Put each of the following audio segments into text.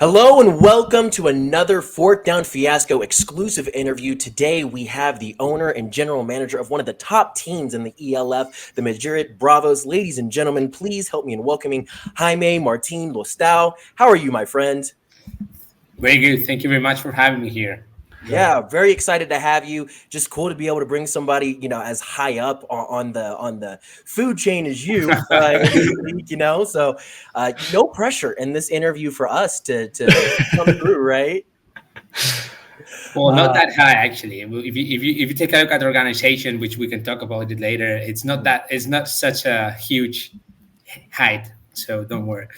Hello and welcome to another Fourth Down Fiasco exclusive interview. Today we have the owner and general manager of one of the top teams in the ELF, the Madrid Bravos. Ladies and gentlemen, please help me in welcoming Jaime Martín Lostao. How are you, my friend? Very good. Thank you very much for having me here. Yeah, very excited to have you. Just cool to be able to bring somebody, as high up on the food chain as you, So, no pressure in this interview for us to come through, right? Well, not that high actually. If you take a look at the organization, which we can talk about it later, it's not such a huge height. So don't worry.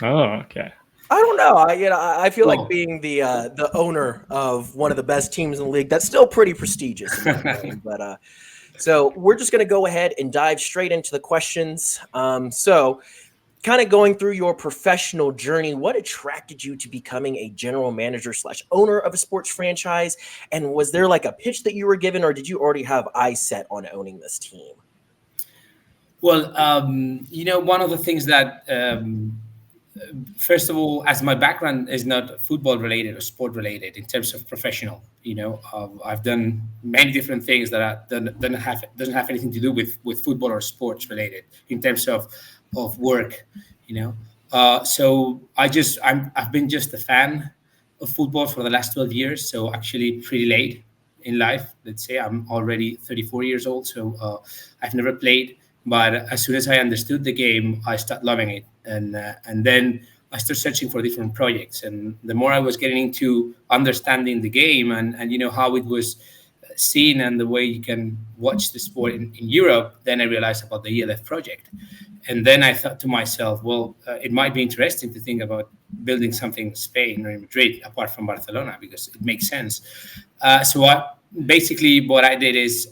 Oh, okay. I don't know. I feel like Well, being the owner of one of the best teams in the league. That's still pretty prestigious in my opinion. But so we're just going to go ahead and dive straight into the questions. So, kind of going through your professional journey, what attracted you to becoming a general manager / owner of a sports franchise? And was there like a pitch that you were given, or did you already have eyes set on owning this team? well, one of the things that first of all, as my background is not football related or sport related in terms of professional, I've done many different things that doesn't have anything to do with football or sports related in terms of work, So I've been just a fan of football for the last 12 years. So actually pretty late in life. Let's say I'm already 34 years old. So I've never played. But as soon as I understood the game, I started loving it, and then I started searching for different projects. And the more I was getting into understanding the game and how it was seen and the way you can watch the sport in Europe, then I realized about the ELF project. And then I thought to myself, well, it might be interesting to think about building something in Spain or in Madrid apart from Barcelona because it makes sense. So what I did is,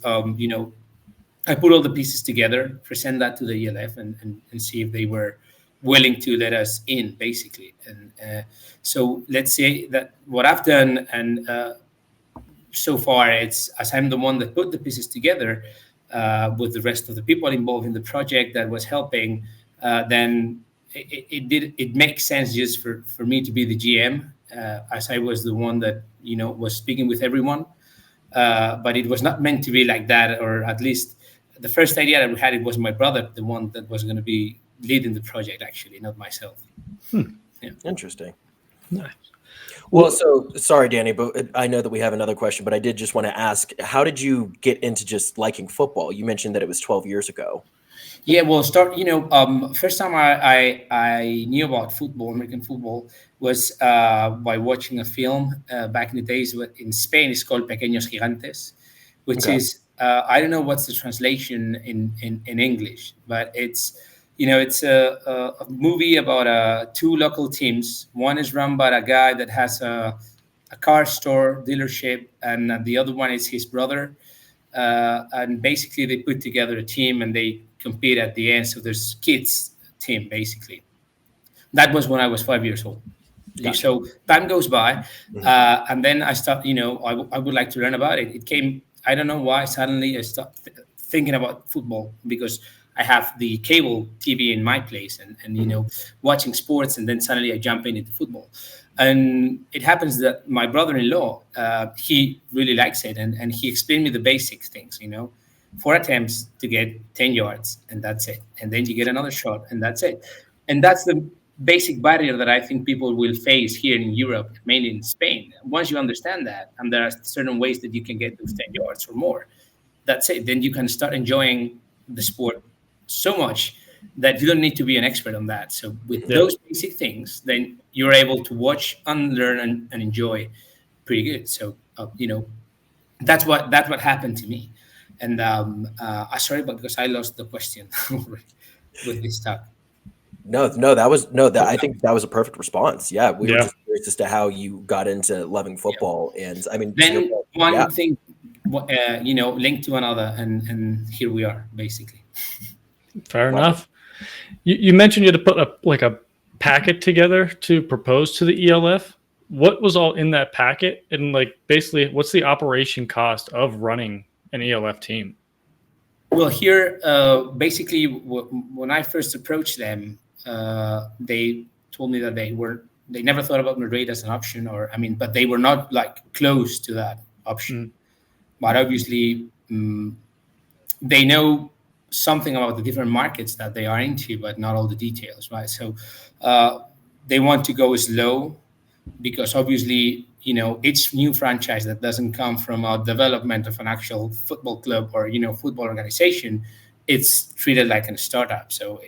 I put all the pieces together, present that to the ELF, and see if they were willing to let us in, basically. And so let's say that what I've done, and so far, it's as I'm the one that put the pieces together with the rest of the people involved in the project that was helping, then it makes sense just for me to be the GM, as I was the one that was speaking with everyone. But it was not meant to be like that, or at least the first idea that we had, it was my brother, the one that was going to be leading the project, actually, not myself. Yeah. Interesting. Nice. Well, so sorry, Danny, but I know that we have another question, but I did just want to ask, how did you get into just liking football? You mentioned that it was 12 years ago. Yeah, well, first time I knew about football, American football, was by watching a film back in the days in Spain. It's called Pequeños Gigantes, which is, I don't know what's the translation in English, but it's a movie about two local teams. One is run by a guy that has a car store dealership, and the other one is his brother. And basically, they put together a team and they compete at the end. So there's kids team, basically. That was when I was 5 years old. Gotcha. So time goes by, and then I start. I would like to learn about it. It came. I don't know why. Suddenly, I started thinking about football because I have the cable TV in my place, and watching sports, and then suddenly I jump into football. And it happens that my brother-in-law, he really likes it, and he explained me the basic things. 4 attempts to get 10 yards, and that's it. And then you get another shot, and that's it. And that's the basic barrier that I think people will face here in Europe, mainly in Spain. Once you understand that, and there are certain ways that you can get those 10 yards or more, that's it. Then you can start enjoying the sport so much that you don't need to be an expert on that. So with those basic things, then you're able to watch and learn and enjoy pretty good. So, that's what happened to me. And sorry, but because I lost the question with this talk. No, I think that was a perfect response. Yeah, we were just curious as to how you got into loving football, and I mean, then one thing, linked to another, and here we are, basically. Fair enough. You mentioned you had to put a packet together to propose to the ELF. What was all in that packet, and basically, what's the operation cost of running an ELF team? Well, here, basically, when I first approached them, they told me that they were they never thought about Madrid as an option, but they were not like close to that option. But obviously, they know something about the different markets that they are into, but not all the details, right? So they want to go slow because obviously, each new franchise that doesn't come from a development of an actual football club or, football organization, it's treated like a startup. So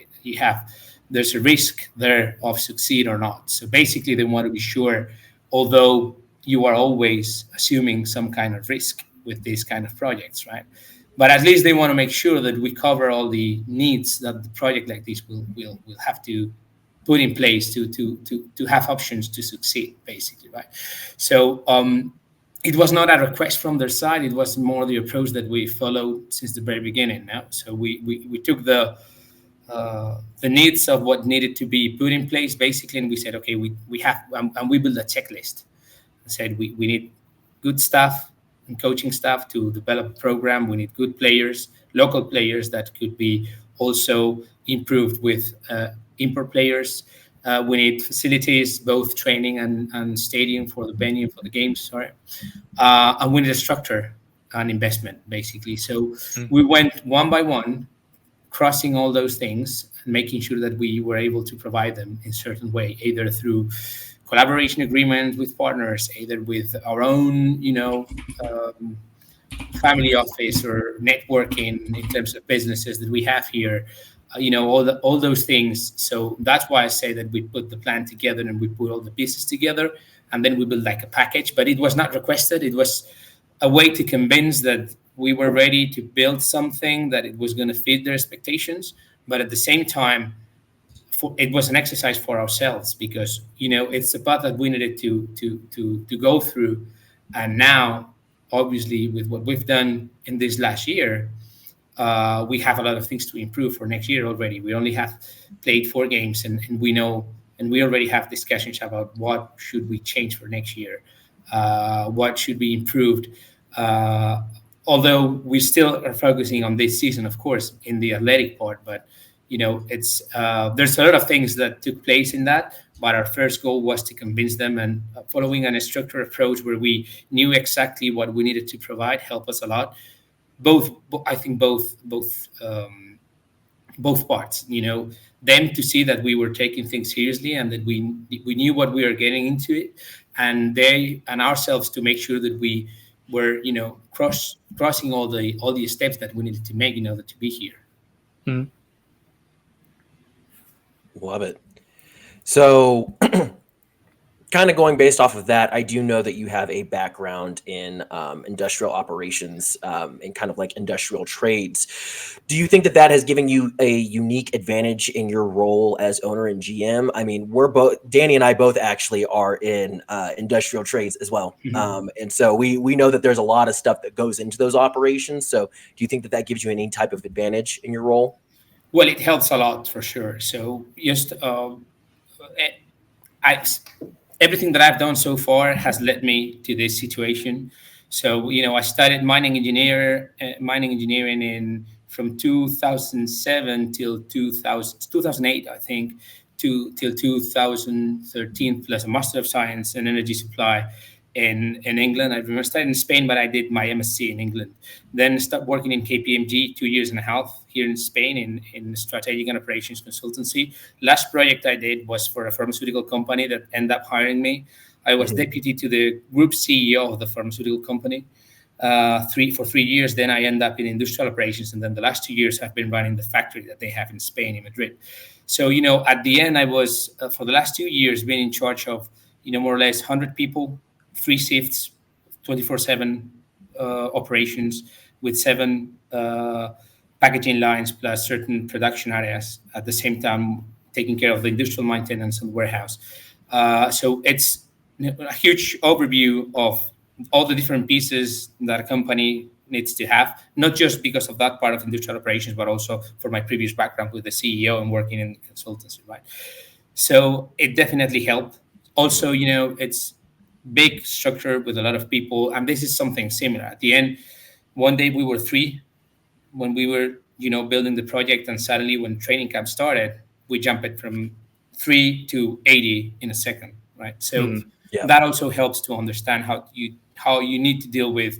there's a risk there of succeed or not. So basically they want to be sure, although you are always assuming some kind of risk with these kind of projects, right? But at least they want to make sure that we cover all the needs that the project like this will have to put in place to have options to succeed, basically, right? So it was not a request from their side. It was more the approach that we followed since the very beginning. Now, so we took the needs of what needed to be put in place, basically, and we said, okay, we have, and we built a checklist. I said we need good staff and coaching staff to develop a program. We need good players, local players that could be also improved with import players. We need facilities, both training and stadium for the venue for the games. And we need a structure and investment, basically. So we went one by one, crossing all those things, and making sure that we were able to provide them in a certain way, either through collaboration agreements with partners, either with our own, family office or networking in terms of businesses that we have here, all those things. So that's why I say that we put the plan together and we put all the pieces together, and then we build like a package. But it was not requested. It was a way to convince that we were ready to build something that it was going to fit their expectations. But at the same time, it was an exercise for ourselves, because it's the path that we needed to go through. And now, obviously, with what we've done in this last year, we have a lot of things to improve for next year already. We only have played 4 games, and we know, and we already have discussions about what should we change for next year, what should be improved. Although we still are focusing on this season, of course, in the athletic part, but it's there's a lot of things that took place in that. But our first goal was to convince them, and following a structured approach where we knew exactly what we needed to provide helped us a lot. I think both parts, them to see that we were taking things seriously and that we knew what we were getting into it, and they and ourselves to make sure that we were, crossing all the steps that we needed to make in order to be here. Mm. Love it. So kind of going based off of that, I do know that you have a background in industrial operations and kind of like industrial trades. Do you think that has given you a unique advantage in your role as owner and GM? I mean, Danny and I both actually are in industrial trades as well. Mm-hmm. And so we know that there's a lot of stuff that goes into those operations. So do you think that gives you any type of advantage in your role? Well, it helps a lot for sure. So just everything that I've done so far has led me to this situation. So, I studied mining engineering from 2007 till 2008, I think, till 2013, plus a Master of Science in Energy Supply in England. I remember studying in Spain, but I did my MSc in England. Then started working in KPMG 2.5 years here in Spain in strategic and operations consultancy. Last project I did was for a pharmaceutical company that ended up hiring me. I was deputy to the group CEO of the pharmaceutical company for 3 years. Then I ended up in industrial operations, and then the last 2 years I've been running the factory that they have in Spain, in Madrid. So, at the end, I was for the last 2 years been in charge of more or less 100 people, 3 shifts, 24/7 operations with 7 packaging lines plus certain production areas at the same time, taking care of the industrial maintenance and warehouse. So it's a huge overview of all the different pieces that a company needs to have, not just because of that part of industrial operations, but also for my previous background with the CEO and working in consultancy, right? So it definitely helped. Also, it's big structure with a lot of people, and this is something similar. At the end, one day we were 3 when we were building the project, and suddenly when training camp started, we jumped from 3 to 80 in a second, right? So Yeah. that also helps to understand how you need to deal with,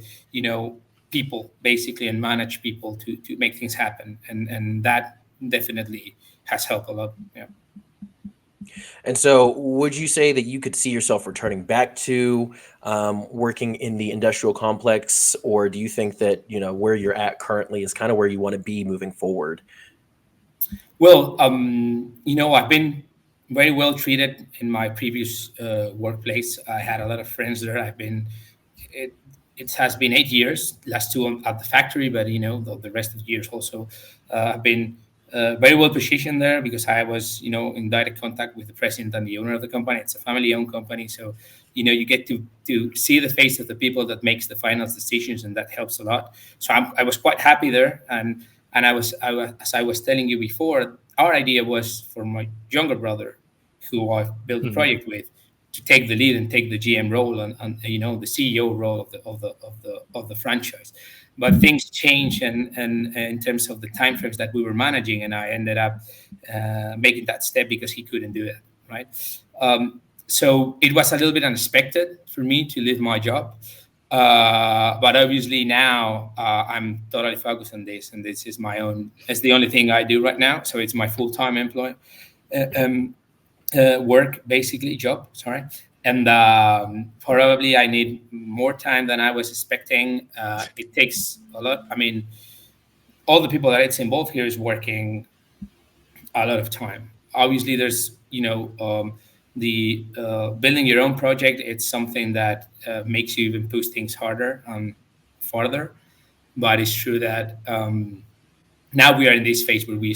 people basically, and manage people to make things happen, and that definitely has helped a lot. Yeah. And so, would you say that you could see yourself returning back to working in the industrial complex, or do you think that where you're at currently is kind of where you want to be moving forward? Well, I've been very well treated in my previous workplace. I had a lot of friends there. It, it has been 8 years, last two at the factory, but the rest of the years also, I've been very well positioned there because I was, in direct contact with the president and the owner of the company. It's a family-owned company, so you get to see the face of the people that makes the final decisions, and that helps a lot. So I was quite happy there, and as I was telling you before, our idea was for my younger brother, who I built the project with, to take the lead and take the GM role and the CEO role of the franchise. But things changed, and in terms of the timeframes that we were managing, and I ended up making that step because he couldn't do it. Right. So it was a little bit unexpected for me to leave my job. But obviously now I'm totally focused on this, and this is my own. It's the only thing I do right now, so it's my full-time employ work, basically job. Sorry, and probably I need more time than I was expecting. It takes a lot. I mean, all the people that it's involved here is working a lot of time. Obviously, there's the building your own project. It's something that makes you even push things harder and farther. But it's true that now we are in this phase where we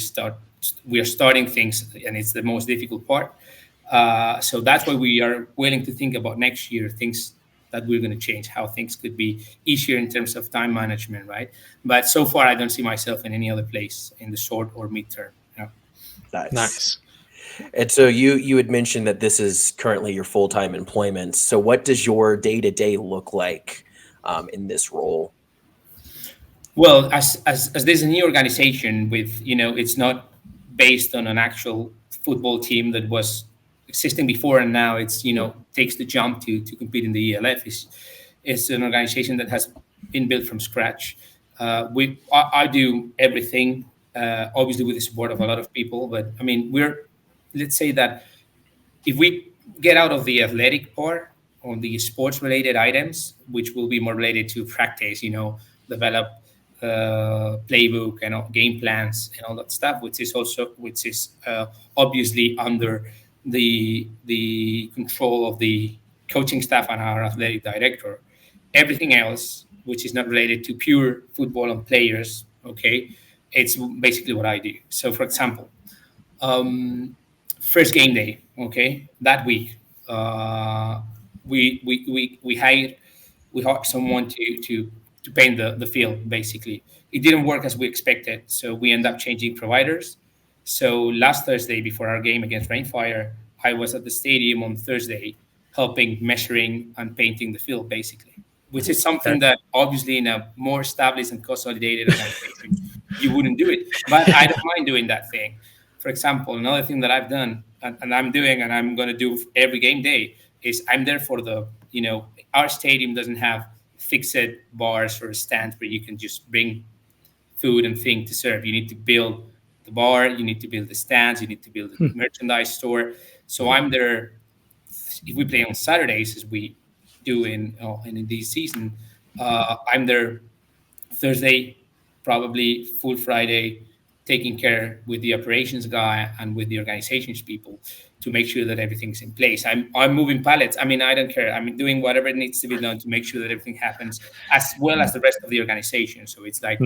are starting things, and it's the most difficult part. So that's why we are willing to think about next year, things that we're going to change, how things could be easier in terms of time management, right? But so far, I don't see myself in any other place in the short or midterm. Nice. And so you had mentioned that this is currently your full-time employment. So what does your day-to-day look like in this role? Well, as there's a new organization with, it's not based on an actual football team that was existing before, and now it's, takes the jump to compete in the ELF. It's an organization that has been built from scratch. I do everything, obviously with the support of a lot of people, but I mean, let's say that if we get out of the athletic part on the sports related items, which will be more related to practice, develop playbook and game plans and all that stuff, which is obviously under the control of the coaching staff and our athletic director. Everything else, which is not related to pure football and players, okay, it's basically what I do. So, for example, first game day, okay, that week, we hired someone to paint the field. Basically, it didn't work as we expected, so we end up changing providers. So last Thursday, before our game against Rainfire, I was at the stadium on Thursday helping measuring and painting the field, basically, which is something that obviously in a more established and consolidated organization you wouldn't do it. But I don't mind doing that thing. For example, another thing that I've done and I'm doing and I'm going to do every game day is I'm there for our stadium doesn't have fixed bars or stands where you can just bring food and thing to serve. You need to build the bar, you need to build the stands, you need to build the merchandise store. So I'm there. If we play on Saturdays, as we do in this season, I'm there Thursday, probably full Friday, taking care with the operations guy and with the organizations people to make sure that everything's in place. I'm moving pallets. I mean, I don't care. I'm doing whatever needs to be done to make sure that everything happens as well as the rest of the organization. So it's like,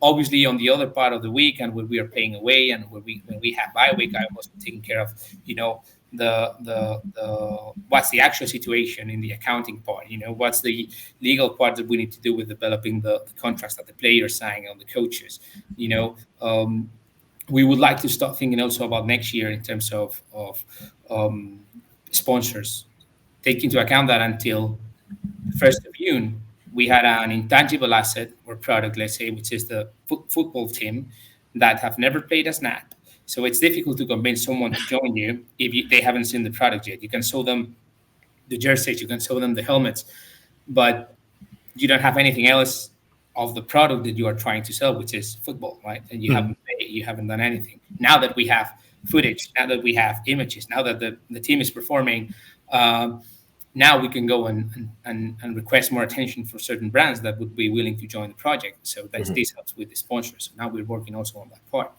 obviously on the other part of the week and when we are playing away and when we have bye week, I'm also taking care of, the what's the actual situation in the accounting part, what's the legal part that we need to do with developing the contracts that the players sign on the coaches, we would like to start thinking also about next year in terms of sponsors. Take into account that until 1st of June, we had an intangible asset or product, let's say, which is the football team that have never played a snap. So it's difficult to convince someone to join you if they haven't seen the product yet. You can show them the jerseys, you can show them the helmets, but you don't have anything else of the product that you are trying to sell, which is football, right? And you haven't done anything. Now that we have footage, now that we have images, now that the team is performing, now we can go and request more attention for certain brands that would be willing to join the project. So this helps with the sponsors. So now we're working also on that part,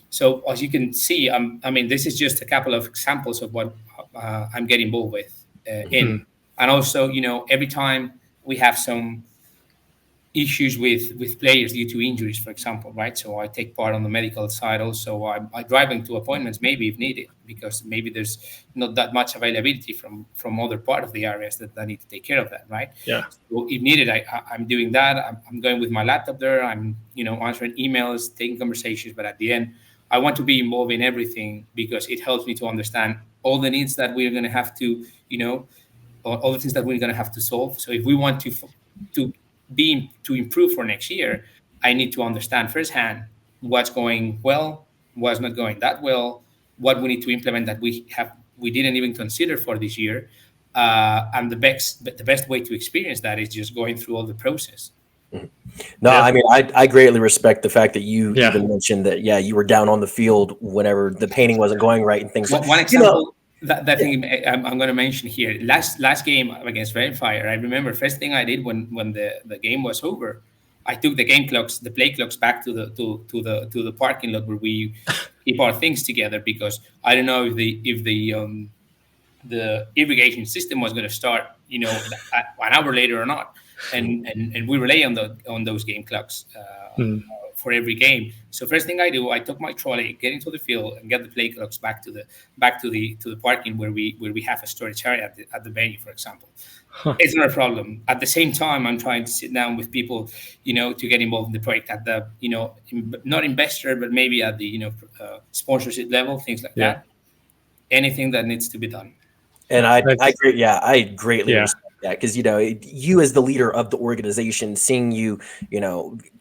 So as you can see, I mean, this is just a couple of examples of what I'm getting involved with in. And also, every time we have some issues with players due to injuries, for example, right? So I take part on the medical side also. I drive them to appointments maybe if needed, because maybe there's not that much availability from other part of the areas that I need to take care of that, right? Yeah. So if needed, I'm doing that. I'm going with my laptop there. I'm, answering emails, taking conversations. But at the end, I want to be involved in everything because it helps me to understand all the needs that we're going to have to, all the things that we're going to have to solve. So if we want to improve for next year, I need to understand firsthand what's going well, what's not going that well, what we need to implement that we didn't even consider for this year, and the best way to experience that is just going through all the process. No, I mean, I greatly respect the fact that you even mentioned that, you were down on the field whenever the painting wasn't going right and things. One example. That thing I'm going to mention here. Last game against Redfire, I remember first thing I did when the game was over, I took the play clocks back to the parking lot where we keep our things together, because I don't know if the irrigation system was going to start, an hour later or not, and we rely on those game clocks for every game. So first thing I do, I took my trolley, get into the field, and get the play clocks back to the parking where we have a storage area at the venue, for example. It's not a problem. At the same time, I'm trying to sit down with people, to get involved in the project at the, not investor, but maybe at the, sponsorship level, things like that. Anything that needs to be done. And I greatly respect that, because you as the leader of the organization, seeing you,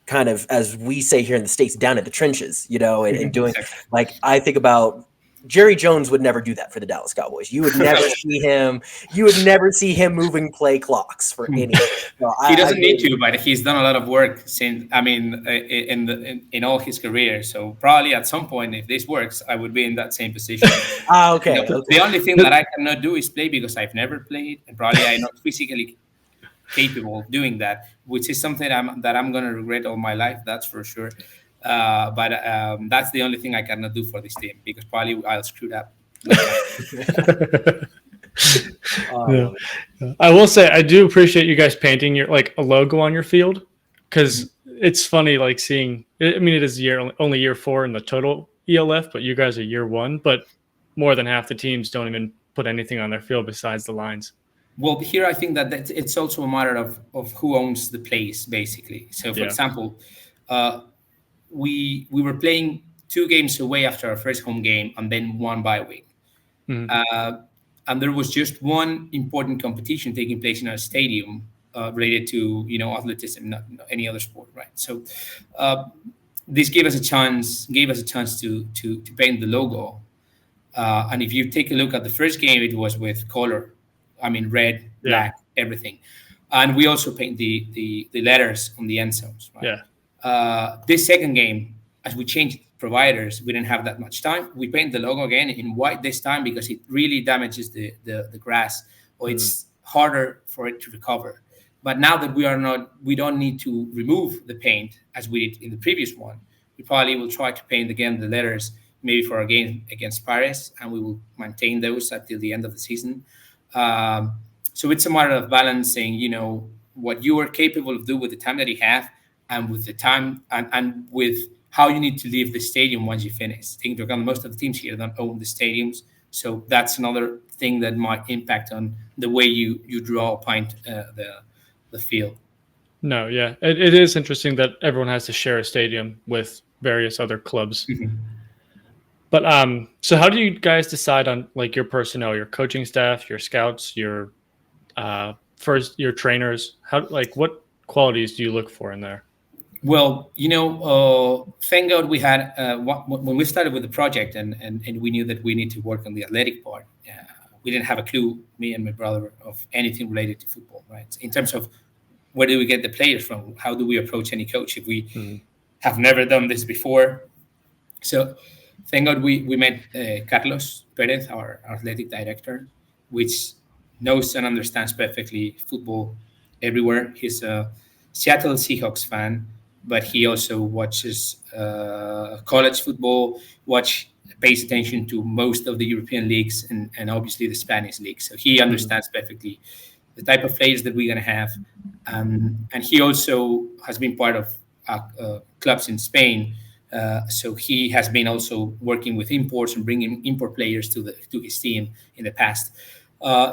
kind of, as we say here in the States, down at the trenches, and doing, like, I think about Jerry Jones would never do that for the Dallas Cowboys. You would never see him. You would never see him moving play clocks for anything. He doesn't need to, but he's done a lot of work since. I mean, in all his career. So probably at some point, if this works, I would be in that same position. Okay. The only thing that I cannot do is play, because I've never played, and probably I'm not physically capable of doing that, which is something that I'm going to regret all my life. That's for sure. But that's the only thing I cannot do for this team, because probably I'll screw it up. I will say I do appreciate you guys painting your a logo on your field, because it's funny seeing. I mean, it is only year 4 in the total ELF, but you guys are year 1. But more than half the teams don't even put anything on their field besides the lines. Well, here I think that it's also a matter of who owns the place, basically. So, for example, we were playing 2 games away after our first home game, and then 1 bye week. And there was just one important competition taking place in our stadium related to athleticism, not any other sport, right? So this gave us a chance to paint the logo. And if you take a look at the first game, it was with color. I mean, red, black, everything. And we also paint the letters on the end zones, right? This second game, as we changed providers, we didn't have that much time. We paint the logo again in white this time, because it really damages the grass, or it's harder for it to recover. But now that we don't need to remove the paint as we did in the previous one. We probably will try to paint again the letters, maybe for our game against Paris, and we will maintain those until the end of the season. So it's a matter of balancing, what you are capable of doing with the time that you have, and with the time and with how you need to leave the stadium once you finish. Take into account most of the teams here don't own the stadiums, so that's another thing that might impact on the way you draw or paint the field. No, it is interesting that everyone has to share a stadium with various other clubs. But so how do you guys decide on your personnel, your coaching staff, your scouts, your trainers? How what qualities do you look for in there? Well, thank God we had when we started with the project, and we knew that we need to work on the athletic part. We didn't have a clue, me and my brother, of anything related to football, right? In terms of where do we get the players from? How do we approach any coach if we have never done this before? So thank God we met Carlos Perez, our athletic director, which knows and understands perfectly football everywhere. He's a Seattle Seahawks fan, but he also watches college football, pays attention to most of the European leagues and obviously the Spanish league. So he understands perfectly the type of players that we're going to have. And he also has been part of clubs in Spain. So he has been also working with imports and bringing import players to his team in the past.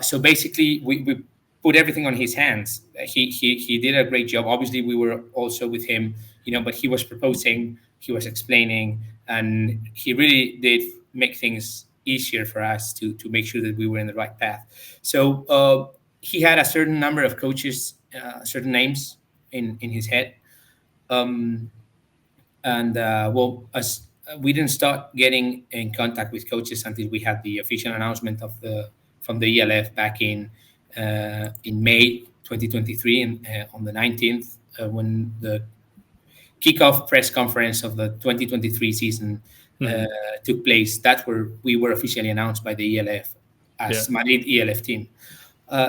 So basically, we put everything on his hands. He did a great job. Obviously, we were also with him, but he was proposing, he was explaining, and he really did make things easier for us to make sure that we were in the right path. So he had a certain number of coaches, certain names in his head. As we didn't start getting in contact with coaches until we had the official announcement from the ELF back in May 2023, and on the 19th, when the kickoff press conference of the 2023 season took place. That's where we were officially announced by the ELF as Madrid ELF team.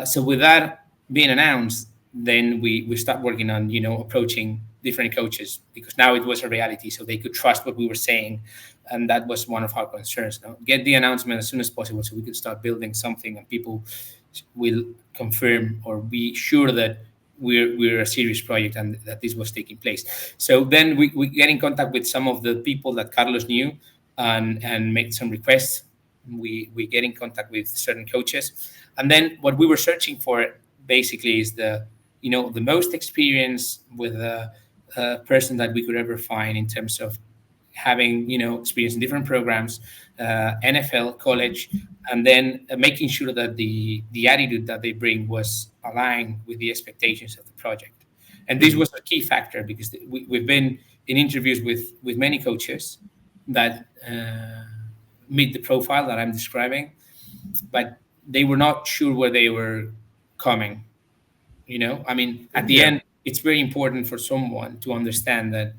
So with that being announced, then we start working on approaching different coaches, because now it was a reality, so they could trust what we were saying, and that was one of our concerns. Get the announcement as soon as possible so we could start building something, and people will confirm or be sure that we're a serious project and that this was taking place. So then we get in contact with some of the people that Carlos knew and make some requests. We get in contact with certain coaches, and then what we were searching for basically is the most experience with a person that we could ever find in terms of having experience in different programs, NFL, college, and then making sure that the attitude that they bring was aligned with the expectations of the project. And this was a key factor, because we've been in interviews with many coaches that meet the profile that I'm describing, but they were not sure where they were coming. At the end, it's very important for someone to understand that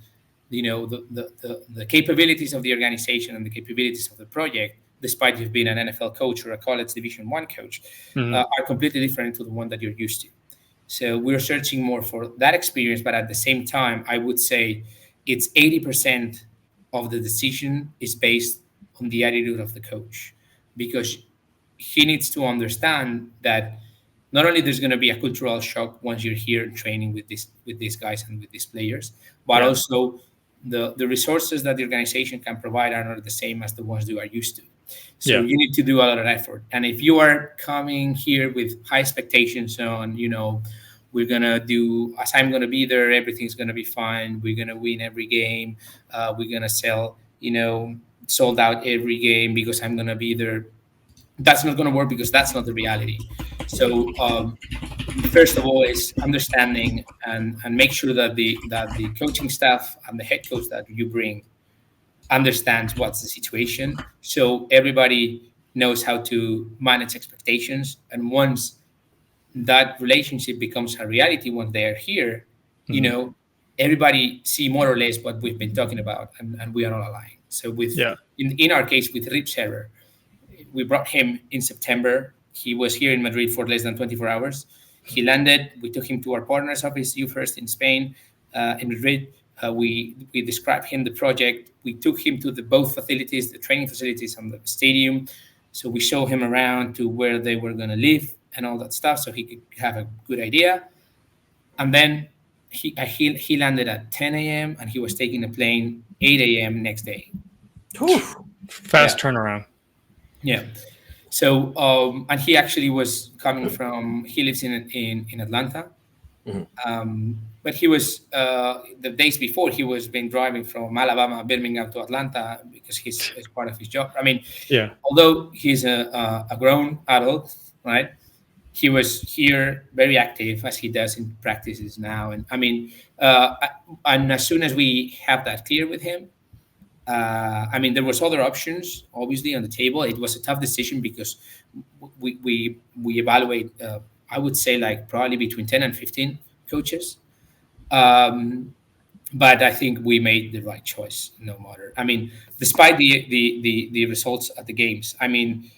the capabilities of the organization and the capabilities of the project, despite you've been an NFL coach or a college Division I coach, are completely different to the one that you're used to. So we're searching more for that experience, but at the same time, I would say it's 80% of the decision is based on the attitude of the coach, because he needs to understand that not only there's going to be a cultural shock once you're here training with these guys and with these players, but also the resources that the organization can provide are not the same as the ones you are used to. So you need to do a lot of effort. And if you are coming here with high expectations on, we're going to do, as I'm going to be there, everything's going to be fine, we're going to win every game, we're going to sell, sold out every game because I'm going to be there, that's not going to work, because that's not the reality. So first of all is understanding and make sure that the coaching staff and the head coach that you bring understands what's the situation, so everybody knows how to manage expectations. And once that relationship becomes a reality, once they're here, everybody see more or less what we've been talking about, and we are all aligned. So with in our case with Rip Server, we brought him in September. He was here in Madrid for less than 24 hours. He landed. We took him to our partner's office, first in Spain, in Madrid. We described him the project. We took him to both facilities, the training facilities and the stadium. So we showed him around to where they were going to live and all that stuff, so he could have a good idea. And then he landed at 10 a.m. and he was taking a plane 8 a.m. next day. Fast turnaround. Yeah. So, and he actually was coming from, he lives in Atlanta. But he was, the days before, he was been driving from Alabama, Birmingham to Atlanta because it's part of his job. Although he's a grown adult, right? he was here very active as he does in practices now. And I mean, and as soon as we have that clear with him, I mean, there was other options obviously on the table. It was a tough decision because we evaluate. I would say like probably between 10 and 15 coaches. But I think we made the right choice, no matter. I mean, despite the results at the games. I mean,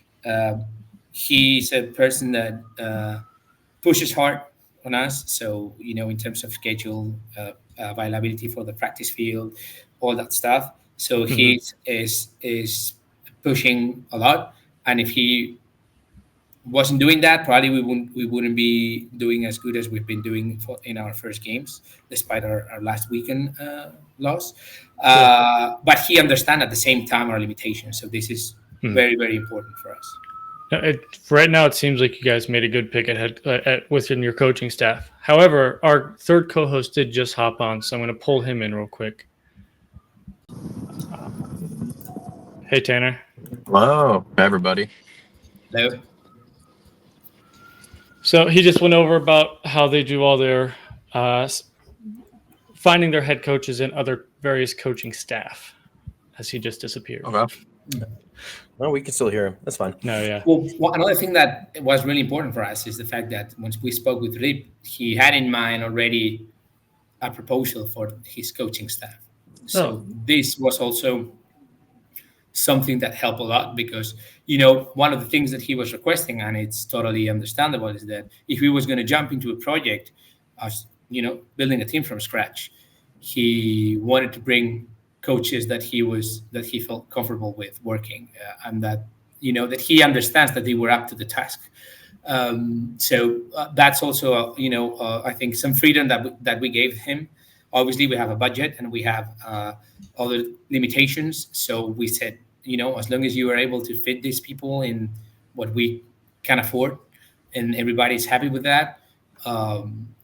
he's a person that pushes hard on us. So in terms of schedule, availability for the practice field, all that stuff. So he is pushing a lot, and if he wasn't doing that, probably we wouldn't be doing as good as we've been doing in our first games, despite our last weekend loss. But he understands at the same time our limitations. So this is very, very important for us. Right now, it seems like you guys made a good pick within your coaching staff. However, our third co-host did just hop on, so I'm going to pull him in real quick. Hey, Tanner. Hello, everybody. Hello. So he just went over about how they do all their finding their head coaches and other various coaching staff as he just disappeared. Okay. Well, we can still hear him. That's fine. No, yeah. Well, another thing that was really important for us is the fact that once we spoke with Rip, he had in mind already a proposal for his coaching staff. So this was also something that helped a lot because, one of the things that he was requesting, and it's totally understandable, is that if he was going to jump into a project, building a team from scratch, he wanted to bring coaches that he felt comfortable with working, and that that he understands that they were up to the task. So that's also I think some freedom that we gave him. Obviously, we have a budget and we have other limitations. So we said, as long as you are able to fit these people in what we can afford, and everybody's happy with that,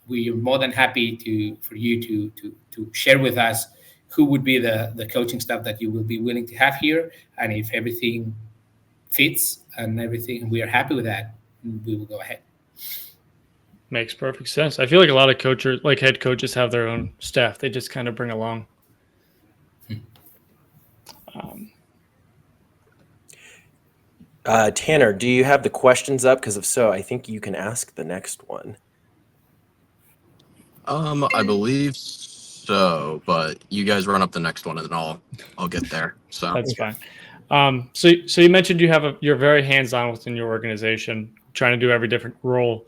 we are more than happy for you to share with us who would be the coaching staff that you will be willing to have here. And if everything fits and everything, we are happy with that, we will go ahead. Makes perfect sense. I feel like a lot of coaches, like head coaches, have their own staff. They just kind of bring along. Tanner, do you have the questions up? Because if so, I think you can ask the next one. I believe so, but you guys run up the next one and then I'll get there. So that's fine. So you mentioned you're very hands-on within your organization, trying to do every different role.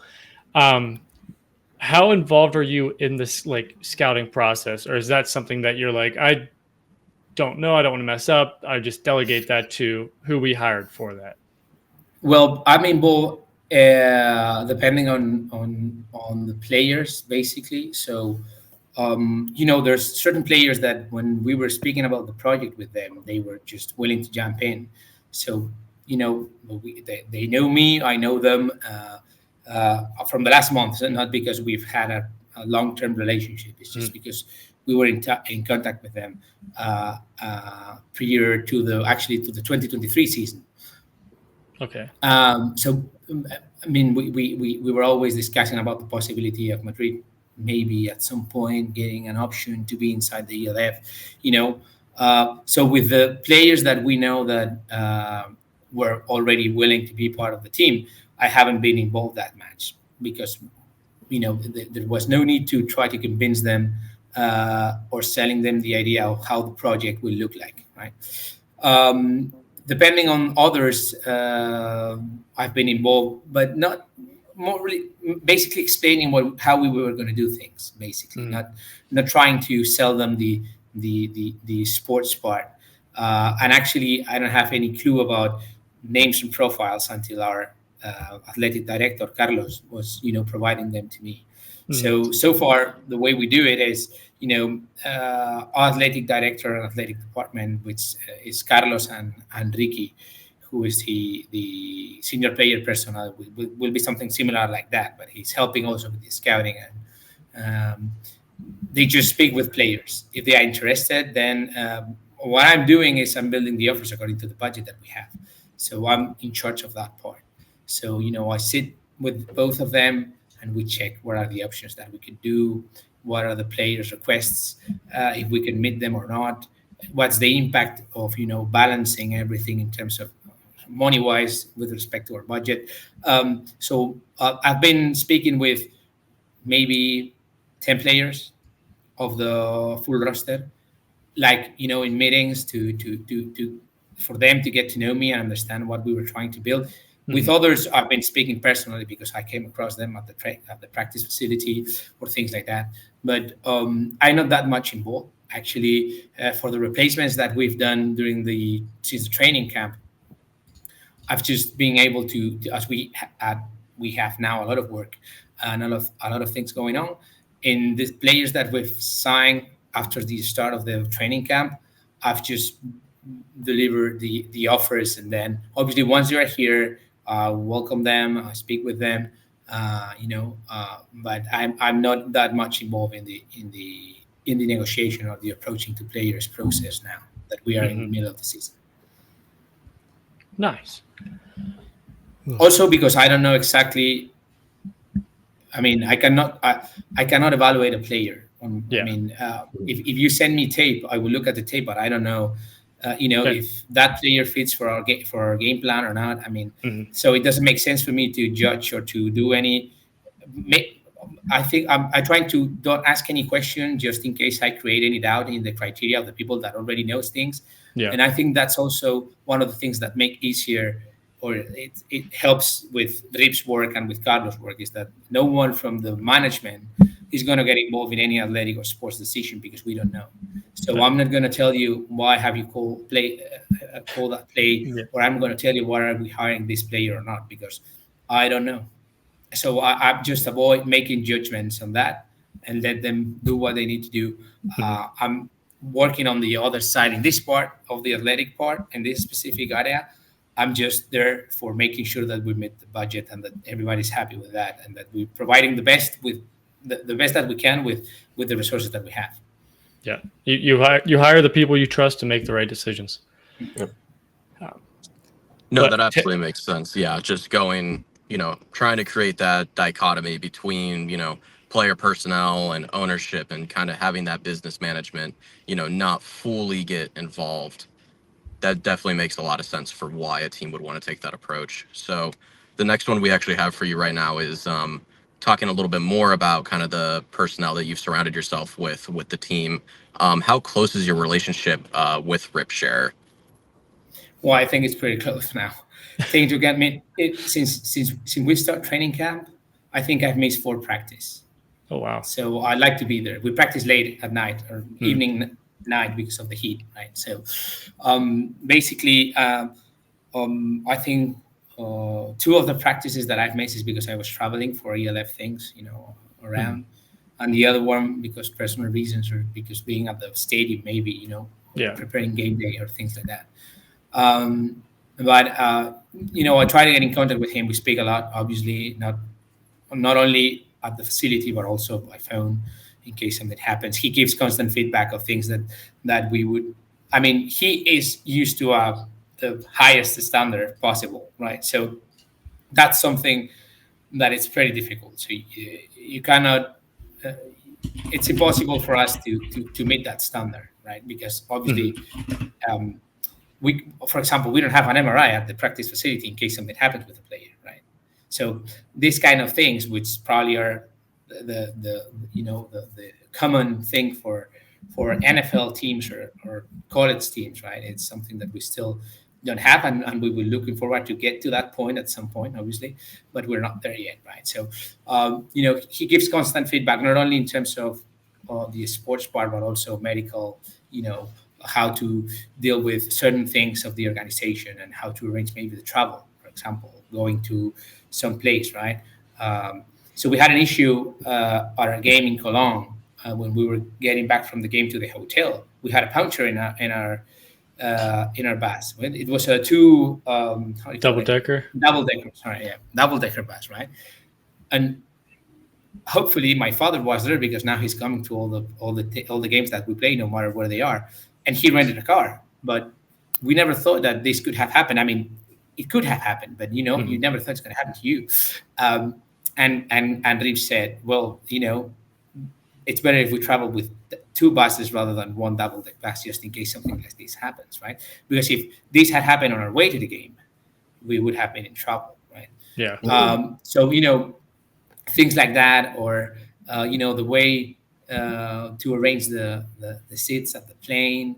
How involved are you in this scouting process, or is that something that you're like, I don't know, I don't want to mess up, I just delegate that to who we hired for that? Well, I'm involved depending on the players, basically. So there's certain players that when we were speaking about the project with them, they were just willing to jump in. So they know me, I know them from the last month, not because we've had a long-term relationship. It's just because we were in contact with them prior to the 2023 season. Okay. So I mean, we were always discussing about the possibility of Madrid maybe at some point getting an option to be inside the ELF. So with the players that we know that were already willing to be part of the team, I haven't been involved that much because there was no need to try to convince them or selling them the idea of how the project will look like, right? Depending on others, I've been involved, but not more really, basically explaining how we were going to do things, basically, not trying to sell them the sports part. And actually, I don't have any clue about names and profiles until our athletic director, Carlos, was providing them to me. So far, the way we do it is, our athletic director and athletic department, which is Carlos and Ricky, who is the senior player personnel, will be something similar like that, but he's helping also with the scouting. And they just speak with players. If they are interested, then what I'm doing is I'm building the offers according to the budget that we have. So I'm in charge of that part. So, I sit with both of them, and we check what are the options that we could do, what are the players' requests, if we can meet them or not, what's the impact of balancing everything in terms of money wise with respect to our budget. So I've been speaking with maybe 10 players of the full roster, like in meetings to for them to get to know me and understand what we were trying to build. With others, I've been speaking personally because I came across them at the practice facility or things like that. But I'm not that much involved actually. For the replacements that we've done since the training camp, I've just been able to as we have now a lot of work and a lot of things going on. In the players that we've signed after the start of the training camp, I've just delivered the offers, and then obviously once they are here, welcome them, speak with them, but I'm not that much involved in the negotiation or the approaching to players process now that we are in the middle of the season. Nice. Also, because I don't know exactly. I mean, I cannot evaluate a player. I mean, if you send me tape, I will look at the tape, but I don't know, if that player fits for our game plan or not. I mean, so it doesn't make sense for me to judge or to do any. I think I'm trying to don't ask any question just in case I create any doubt in the criteria of the people that already knows things. Yeah. And I think that's also one of the things that make easier, or it helps with Rip's work and with Carlos' work, is that no one from the management is going to get involved in any athletic or sports decision because we don't know. So I'm not going to tell you why have you call that play, or I'm going to tell you why are we hiring this player or not, because I don't know. So I just avoid making judgments on that and let them do what they need to do. I'm working on the other side in this part of the athletic part in this specific area. I'm just there for making sure that we meet the budget and that everybody's happy with that, and that we're providing the best with the best that we can with the resources that we have. Yeah, you hire the people you trust to make the right decisions. Yep. No, that absolutely makes sense. Yeah, just going, trying to create that dichotomy between, player personnel and ownership, and kind of having that business management, not fully get involved. That definitely makes a lot of sense for why a team would want to take that approach. So the next one we actually have for you right now is talking a little bit more about kind of the personnel that you've surrounded yourself with the team. How close is your relationship with Ripshare? Well, I think it's pretty close now. I think to get me since we start training camp, I think I've missed 4 practice. Oh wow! So I like to be there. We practice late at night or evening night because of the heat, right? So basically, I think 2 of the practices that I've missed is because I was traveling for ELF things, around, and the other one because personal reasons or because being at the stadium, maybe, preparing game day or things like that. But I try to get in contact with him. We speak a lot, obviously, not only at the facility but also by phone in case something happens. He gives constant feedback of things that we would. I mean, he is used to the highest standard possible, right? So that's something that is pretty difficult. So you cannot. It's impossible for us to meet that standard, right? Because obviously. For example, we don't have an MRI at the practice facility in case something happens with the player, right? So these kind of things, which probably are the common thing for NFL teams or college teams, right? It's something that we still don't have, and we will looking forward to get to that point at some point, obviously, but we're not there yet, right? So, he gives constant feedback, not only in terms of the sports part, but also medical, how to deal with certain things of the organization and how to arrange maybe the travel, for example, going to some place, right? So we had an issue at our game in Cologne when we were getting back from the game to the hotel. We had a puncture in our bus. It was a double-decker bus, right? And hopefully my father was there because now he's coming to all the games that we play, no matter where they are. And he rented a car, but we never thought that this could have happened. I mean, it could have happened, but you never thought it's going to happen to you. And Rich said, well, it's better if we travel with 2 buses rather than 1 double-deck bus, just in case something like this happens, right? Because if this had happened on our way to the game, we would have been in trouble, right? Yeah. So things like that, or the way to arrange the seats at the plane.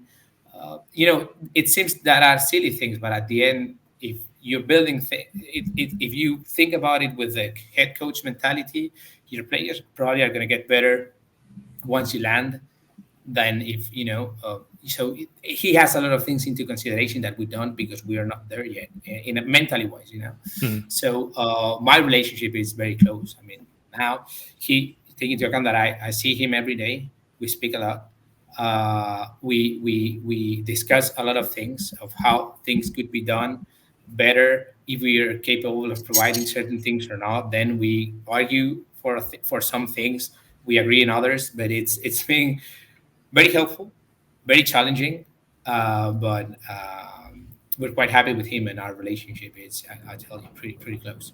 It seems that are silly things, but at the end, if you're building, if you think about it with the head coach mentality, your players probably are going to get better once you land than if so he has a lot of things into consideration that we don't, because we are not there yet in a mentally wise. So my relationship is very close. I mean, now he take into account that I see him every day. We speak a lot. We discuss a lot of things of how things could be done better, if we are capable of providing certain things or not. Then we argue for some things, we agree in others, but it's been very helpful, very challenging, but we're quite happy with him, and our relationship is, I tell you, pretty close.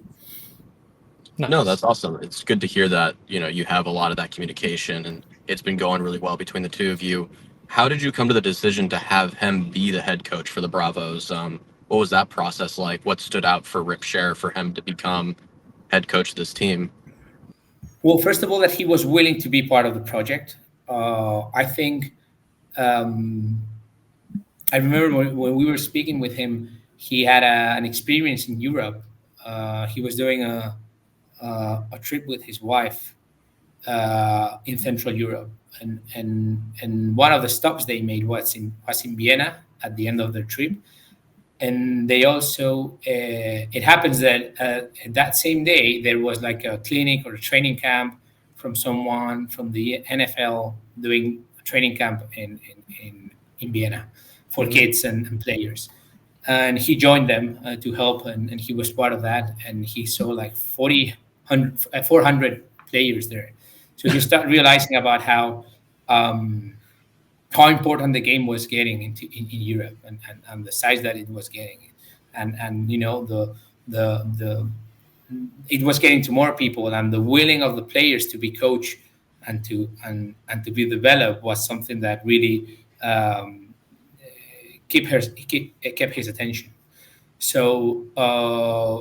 No, that's awesome. It's good to hear that you have a lot of that communication, and it's been going really well between the two of you. How did you come to the decision to have him be the head coach for the Bravos? What was that process like? What stood out for Rip Scher for him to become head coach of this team? Well, first of all, that he was willing to be part of the project. I think I remember when we were speaking with him, he had an experience in Europe. He was doing a trip with his wife in Central Europe, and one of the stops they made was in Vienna at the end of their trip. And they also, it happens that that same day there was like a clinic or a training camp from someone from the NFL doing a training camp in Vienna for kids and players. And he joined them to help, and he was part of that. And he saw like 400 players there. So you start realizing about how important the game was getting in Europe, and the size that it was getting, and the it was getting to more people, and the willing of the players to be coached and to be developed was something that really kept his attention. So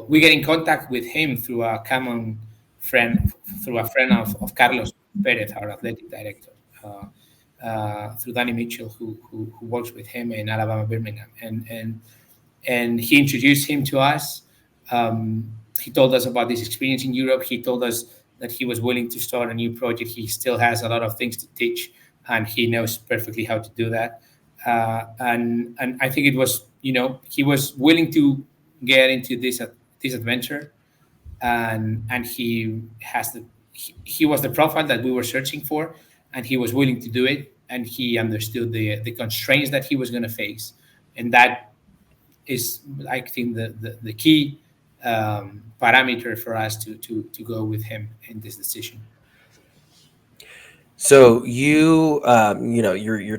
we get in contact with him through a common friend, of Carlos Perez, our athletic director. Through Danny Mitchell, who works with him in Alabama, Birmingham, and he introduced him to us. He told us about this experience in Europe. He told us that he was willing to start a new project. He still has a lot of things to teach, and he knows perfectly how to do that. And I think it was, he was willing to get into this adventure, and he was the profile that we were searching for. And he was willing to do it, and he understood the constraints that he was going to face, and that is, I think, the key parameter for us to go with him in this decision. So you're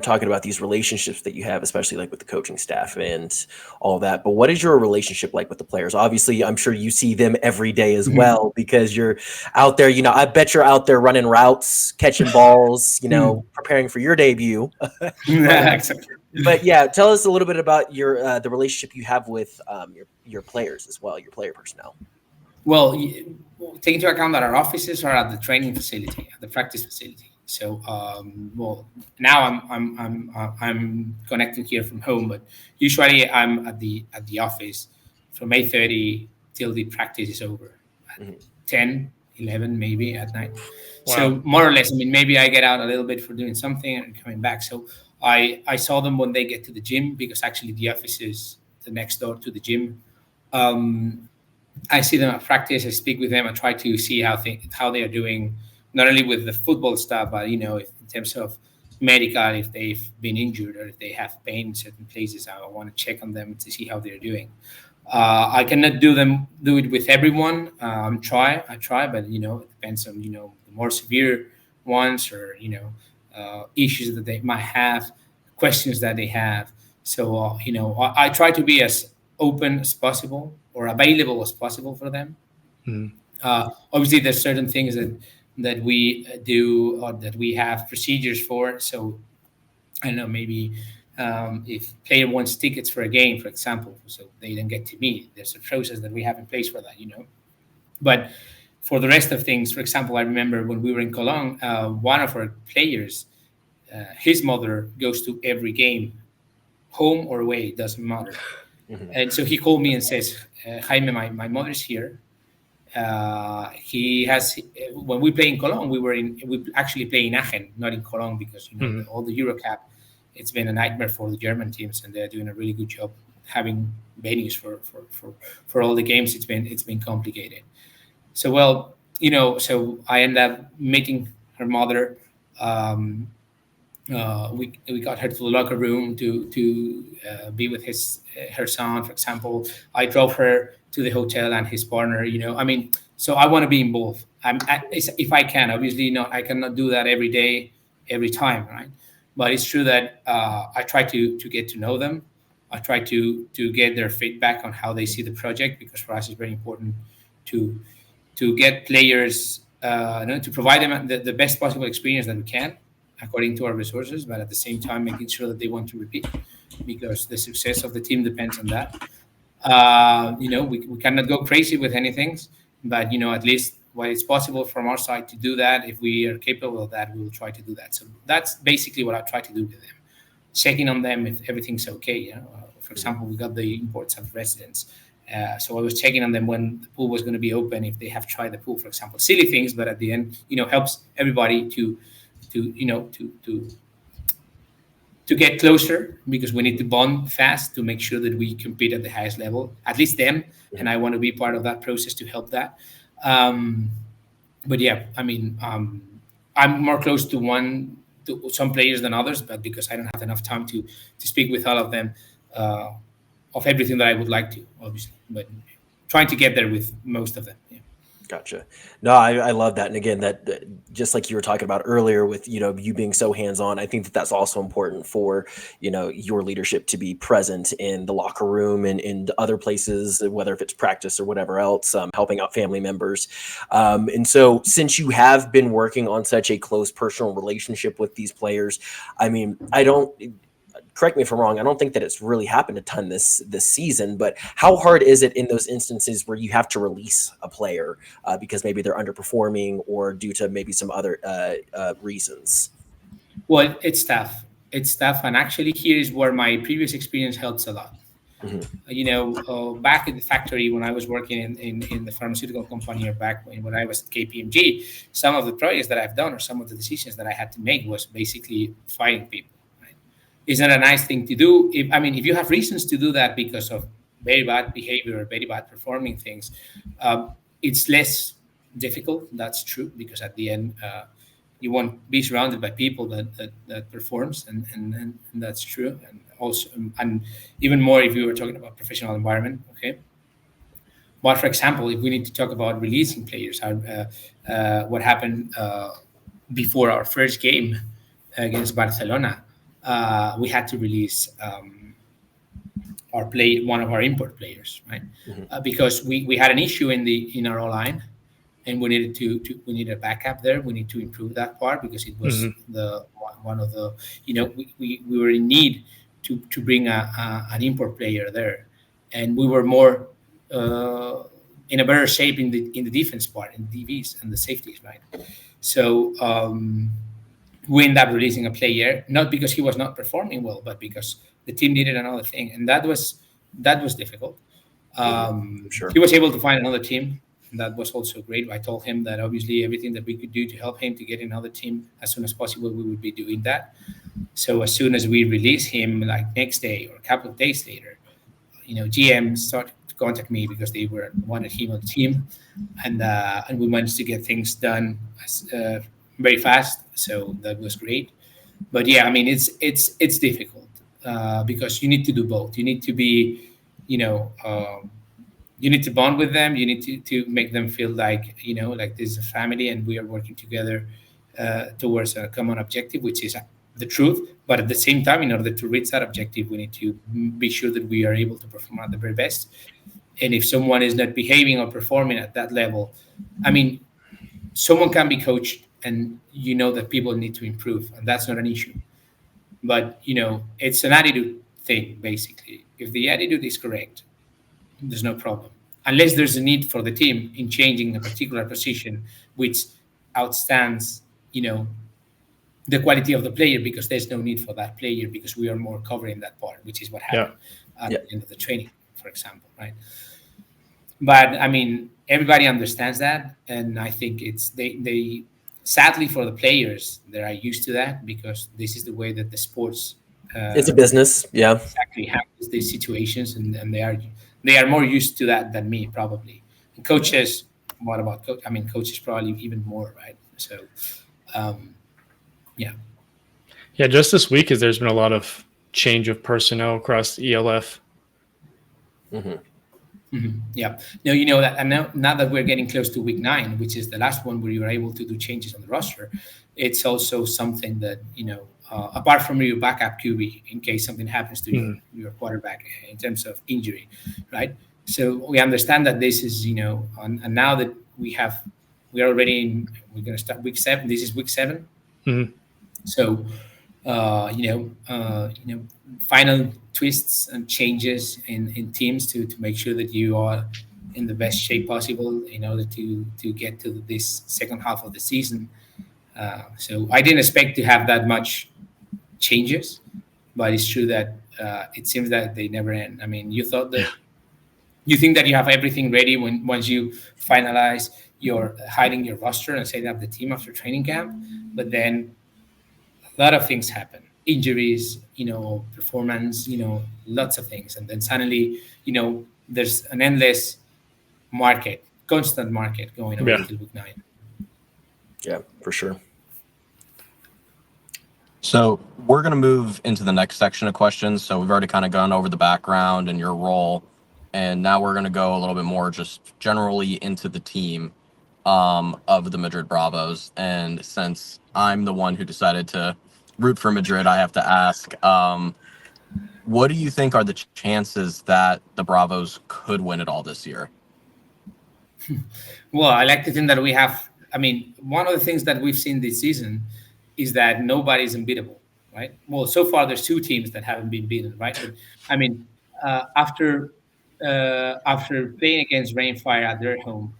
talking about these relationships that you have, especially like with the coaching staff and all that. But what is your relationship like with the players? Obviously, I'm sure you see them every day as well, because you're out there. I bet you're out there running routes, catching balls, preparing for your debut. But yeah, tell us a little bit about your the relationship you have with your players as well, your player personnel. Well, take into account that our offices are at the training facility, at the practice facility. So, now I'm connecting here from home, but usually I'm at the office from 8:30 till the practice is over, at 10, 11 maybe at night. Wow. So more or less, maybe I get out a little bit for doing something and coming back. So I saw them when they get to the gym, because actually the office is the next door to the gym. I see them at practice. I speak with them. I try to see how they are doing, not only with the football stuff, but in terms of medical, if they've been injured or if they have pain in certain places, I want to check on them to see how they're doing. I cannot do it with everyone. I try, but it depends on the more severe ones, or issues that they might have, questions that they have. So I try to be as open as possible or available as possible for them. Mm. Obviously, there's certain things that we do or that we have procedures for. So I don't know, maybe if player wants tickets for a game, for example, so they don't get to me, there's a process that we have in place for that, But for the rest of things, for example, I remember when we were in Cologne, one of our players, his mother goes to every game, home or away, it doesn't matter. And so he called me and says, Jaime, my mother's here. He has when we play in Cologne, we actually play in Aachen, not in Cologne, because all the EuroCup, it's been a nightmare for the German teams, and they're doing a really good job having venues for all the games. It's been complicated. So so I ended up meeting her mother. We got her to the locker room to be with her son, for example. I drove her to the hotel and his partner. So I want to be involved. If I can, obviously not. I cannot do that every day, every time, right? But it's true that I try to get to know them. I try to get their feedback on how they see the project, because for us it's very important to get players to provide them the best possible experience that we can, according to our resources, but at the same time making sure that they want to repeat, because the success of the team depends on that. We cannot go crazy with anything, but at least what is possible from our side to do that, if we are capable of that, we will try to do that. So that's basically what I try to do with them, checking on them if everything's okay. For example, we got the imports of residents. So I was checking on them when the pool was going to be open, if they have tried the pool, for example, silly things, but at the end, helps everybody to get closer, because we need to bond fast to make sure that we compete at the highest level, at least them. And I want to be part of that process to help that. But yeah, I'm more close to some players than others, but because I don't have enough time to speak with all of them of everything that I would like to, obviously, but trying to get there with most of them. Yeah. Gotcha. No, I love that. And again, that just like you were talking about earlier with, you being so hands-on, I think that that's also important for, your leadership to be present in the locker room and in other places, whether if it's practice or whatever else, helping out family members. And so since you have been working on such a close personal relationship with these players, correct me if I'm wrong, I don't think that it's really happened a ton this season, but how hard is it in those instances where you have to release a player because maybe they're underperforming or due to maybe some other reasons? Well, it's tough. And actually here is where my previous experience helps a lot. Back at the factory when I was working in the pharmaceutical company, or back when I was at KPMG, some of the projects that I've done or some of the decisions that I had to make was basically firing people. It's not a nice thing to do. If you have reasons to do that because of very bad behavior or very bad performing things, it's less difficult. That's true, because at the end, you want to be surrounded by people that performs, and that's true. And also, and even more if you were talking about professional environment, okay. But for example, if we need to talk about releasing players, what happened before our first game against Barcelona. We had to release one of our import players, right? Because we had an issue in our line, and we needed a backup there. We need to improve that part, because it was one of the we were in need to bring an import player there, and we were more in a better shape in the defense part, in DVs and the safeties, right? So. We ended up releasing a player, not because he was not performing well, but because the team needed another thing, and that was difficult. Sure. He was able to find another team, and that was also great. I told him that obviously everything that we could do to help him to get another team as soon as possible, we would be doing that. So as soon as we release him, like next day or a couple of days later, GM started to contact me because they wanted him on the team, and we managed to get things done very fast. So that was great. But yeah, it's difficult because you need to do both. You need to be, you need to bond with them. You need to make them feel like, like this is a family and we are working together towards a common objective, which is the truth. But at the same time, in order to reach that objective, we need to be sure that we are able to perform at the very best. And if someone is not behaving or performing at that level, I mean, someone can be coached, and you know that people need to improve, and that's not an issue. But it's an attitude thing, basically. If the attitude is correct, there's no problem, unless there's a need for the team in changing a particular position, which outstands, the quality of the player, because there's no need for that player because we are more covering that part, which is what happened at the end of the training, for example, right? But I mean, everybody understands that, and I think it's they sadly for the players, they are used to that because this is the way that the sports it's a business, exactly handles these situations, and they are more used to that than me probably. And coaches, what about I mean, coaches probably even more, right? So, yeah. Just this week, there's been a lot of change of personnel across the ELF. Yeah. No, that, and now that we're getting close to week 9, which is the last one where you are able to do changes on the roster, it's also something that apart from your backup QB, in case something happens to your quarterback in terms of injury, right? So we understand that this is and now that we're going to start week 7. This is week 7. So final twists and changes in teams to make sure that you are in the best shape possible in order to get to this second half of the season. So I didn't expect to have that much changes, but it's true that it seems that they never end. I mean, you think that you have everything ready once you finalize your hiding your roster and setting up the team after training camp, but then a lot of things happen. Injuries, performance, lots of things. And then suddenly, there's an endless constant market going on until week 9. Yeah, for sure. So we're going to move into the next section of questions. So we've already kind of gone over the background and your role. And now we're going to go a little bit more just generally into the team of the Madrid Bravos. And since I'm the one who decided to root for Madrid, I have to ask, what do you think are the chances that the Bravos could win it all this year? Well, I like to think that we have, I mean, one of the things that we've seen this season is that nobody's unbeatable, right? Well, so far there's 2 teams that haven't been beaten, right? But, I mean, after playing against Rainfire at their home,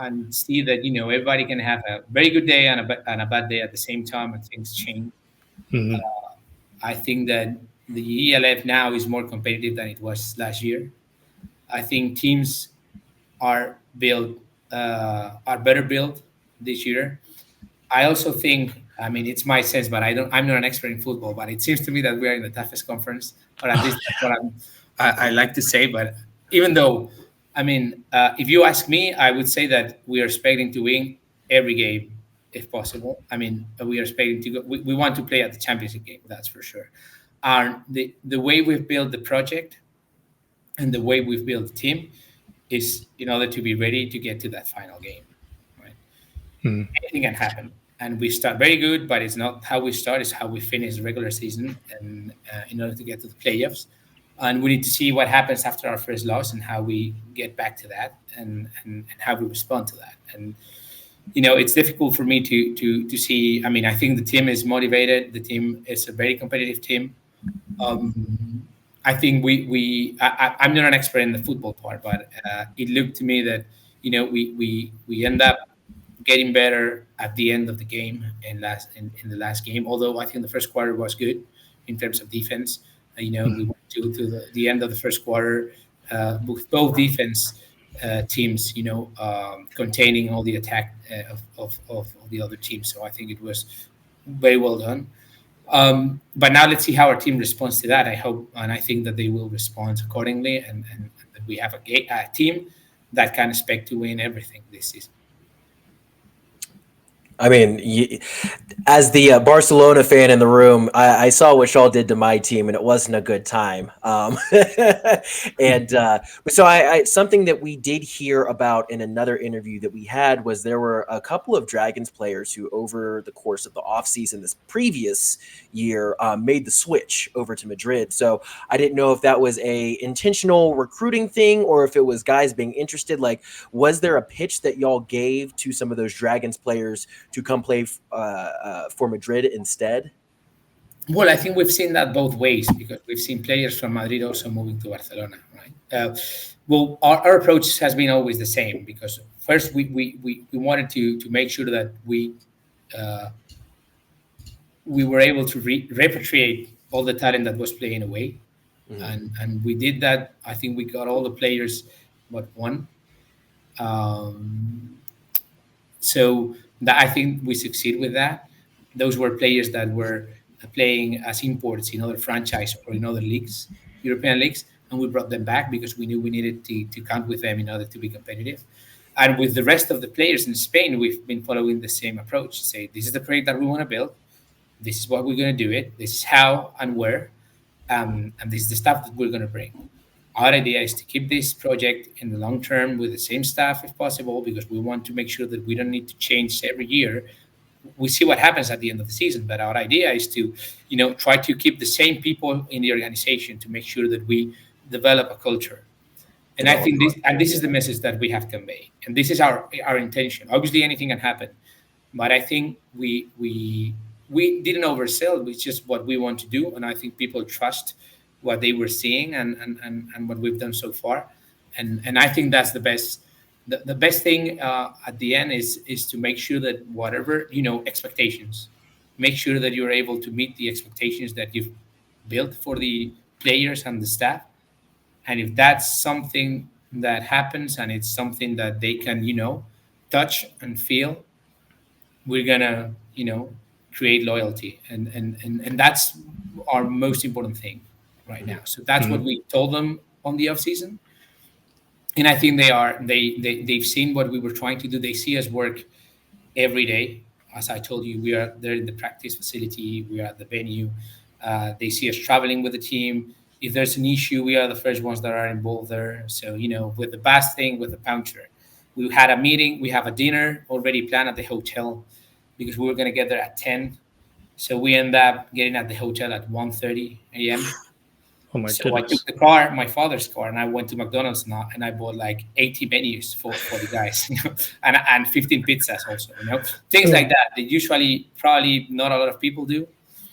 and see that everybody can have a very good day and a bad day at the same time, and things change. I think that the ELF now is more competitive than it was last year. I think teams are better built this year. I also think, I mean, it's my sense, but I'm not an expert in football, but it seems to me that we are in the toughest conference, or at least that's what I like to say. But even though, I mean, if you ask me, I would say that we are expecting to win every game if possible. I mean, we are expecting to go. We want to play at the championship game, that's for sure. And the way we've built the project and the way we've built the team is in order to be ready to get to that final game, right? Anything can happen. And we start very good, but it's not how we start, it's how we finish the regular season, and in order to get to the playoffs. And we need to see what happens after our first loss and how we get back to that, and how we respond to that. And it's difficult for me to see. I mean, I think the team is motivated. The team is a very competitive team. I think I'm not an expert in the football part, but it looked to me that we end up getting better at the end of the game in the last game. Although I think the first quarter was good in terms of defense. We went to the end of the first quarter with both defense teams, containing all the attack of the other teams. So I think it was very well done. But now let's see how our team responds to that. I hope and I think that they will respond accordingly, and that we have a team that can expect to win everything this season. I mean, as the Barcelona fan in the room, I saw what y'all did to my team, and it wasn't a good time. And so something that we did hear about in another interview that we had was there were a couple of Dragons players who, over the course of the offseason this previous year, made the switch over to Madrid. So I didn't know if that was a intentional recruiting thing or if it was guys being interested. Like, was there a pitch that y'all gave to some of those Dragons players to come play for Madrid instead? Well, I think we've seen that both ways, because we've seen players from Madrid also moving to Barcelona, right? Well, our approach has been always the same, because first we wanted to make sure that we were able to repatriate all the talent that was playing away. And we did that. I think we got all the players but one. So that, I think we succeed with that. Those were players that were playing as imports in other franchise or in other leagues, European leagues, and we brought them back because we knew we needed to count with them in order to be competitive. And with the rest of the players in Spain, we've been following the same approach. Say, this is the project that we want to build. This is what we're going to do it. This is how and where. And this is the stuff that we're going to bring. Our idea is to keep this project in the long term with the same staff if possible, because we want to make sure that we don't need to change every year. We see what happens at the end of the season, but our idea is to, try to keep the same people in the organization to make sure that we develop a culture. And I think this is the message that we have to convey, and this is our intention. Obviously, anything can happen, but I think we didn't oversell. It's just what we want to do, and I think people trust what they were seeing and what we've done so far, and I think that's the best. The best thing at the end is to make sure that whatever expectations, make sure that you're able to meet the expectations that you've built for the players and the staff. And if that's something that happens and it's something that they can touch and feel, we're gonna create loyalty, and that's our most important thing right now. So that's what we told them on the off season. And I think they've seen what we were trying to do. They see us work every day. As I told you, we are there in the practice facility. We are at the venue. They see us traveling with the team. If there's an issue, we are the first ones that are involved there. So, with the best thing, with the puncture, we had a meeting. We have a dinner already planned at the hotel because we were going to get there at 10. So we end up getting at the hotel at 1:30 a.m. Oh my so goodness. I took the car, my father's car, and I went to McDonald's now, and I bought like 80 menus for the guys, and 15 pizzas also, things like that. That usually probably not a lot of people do,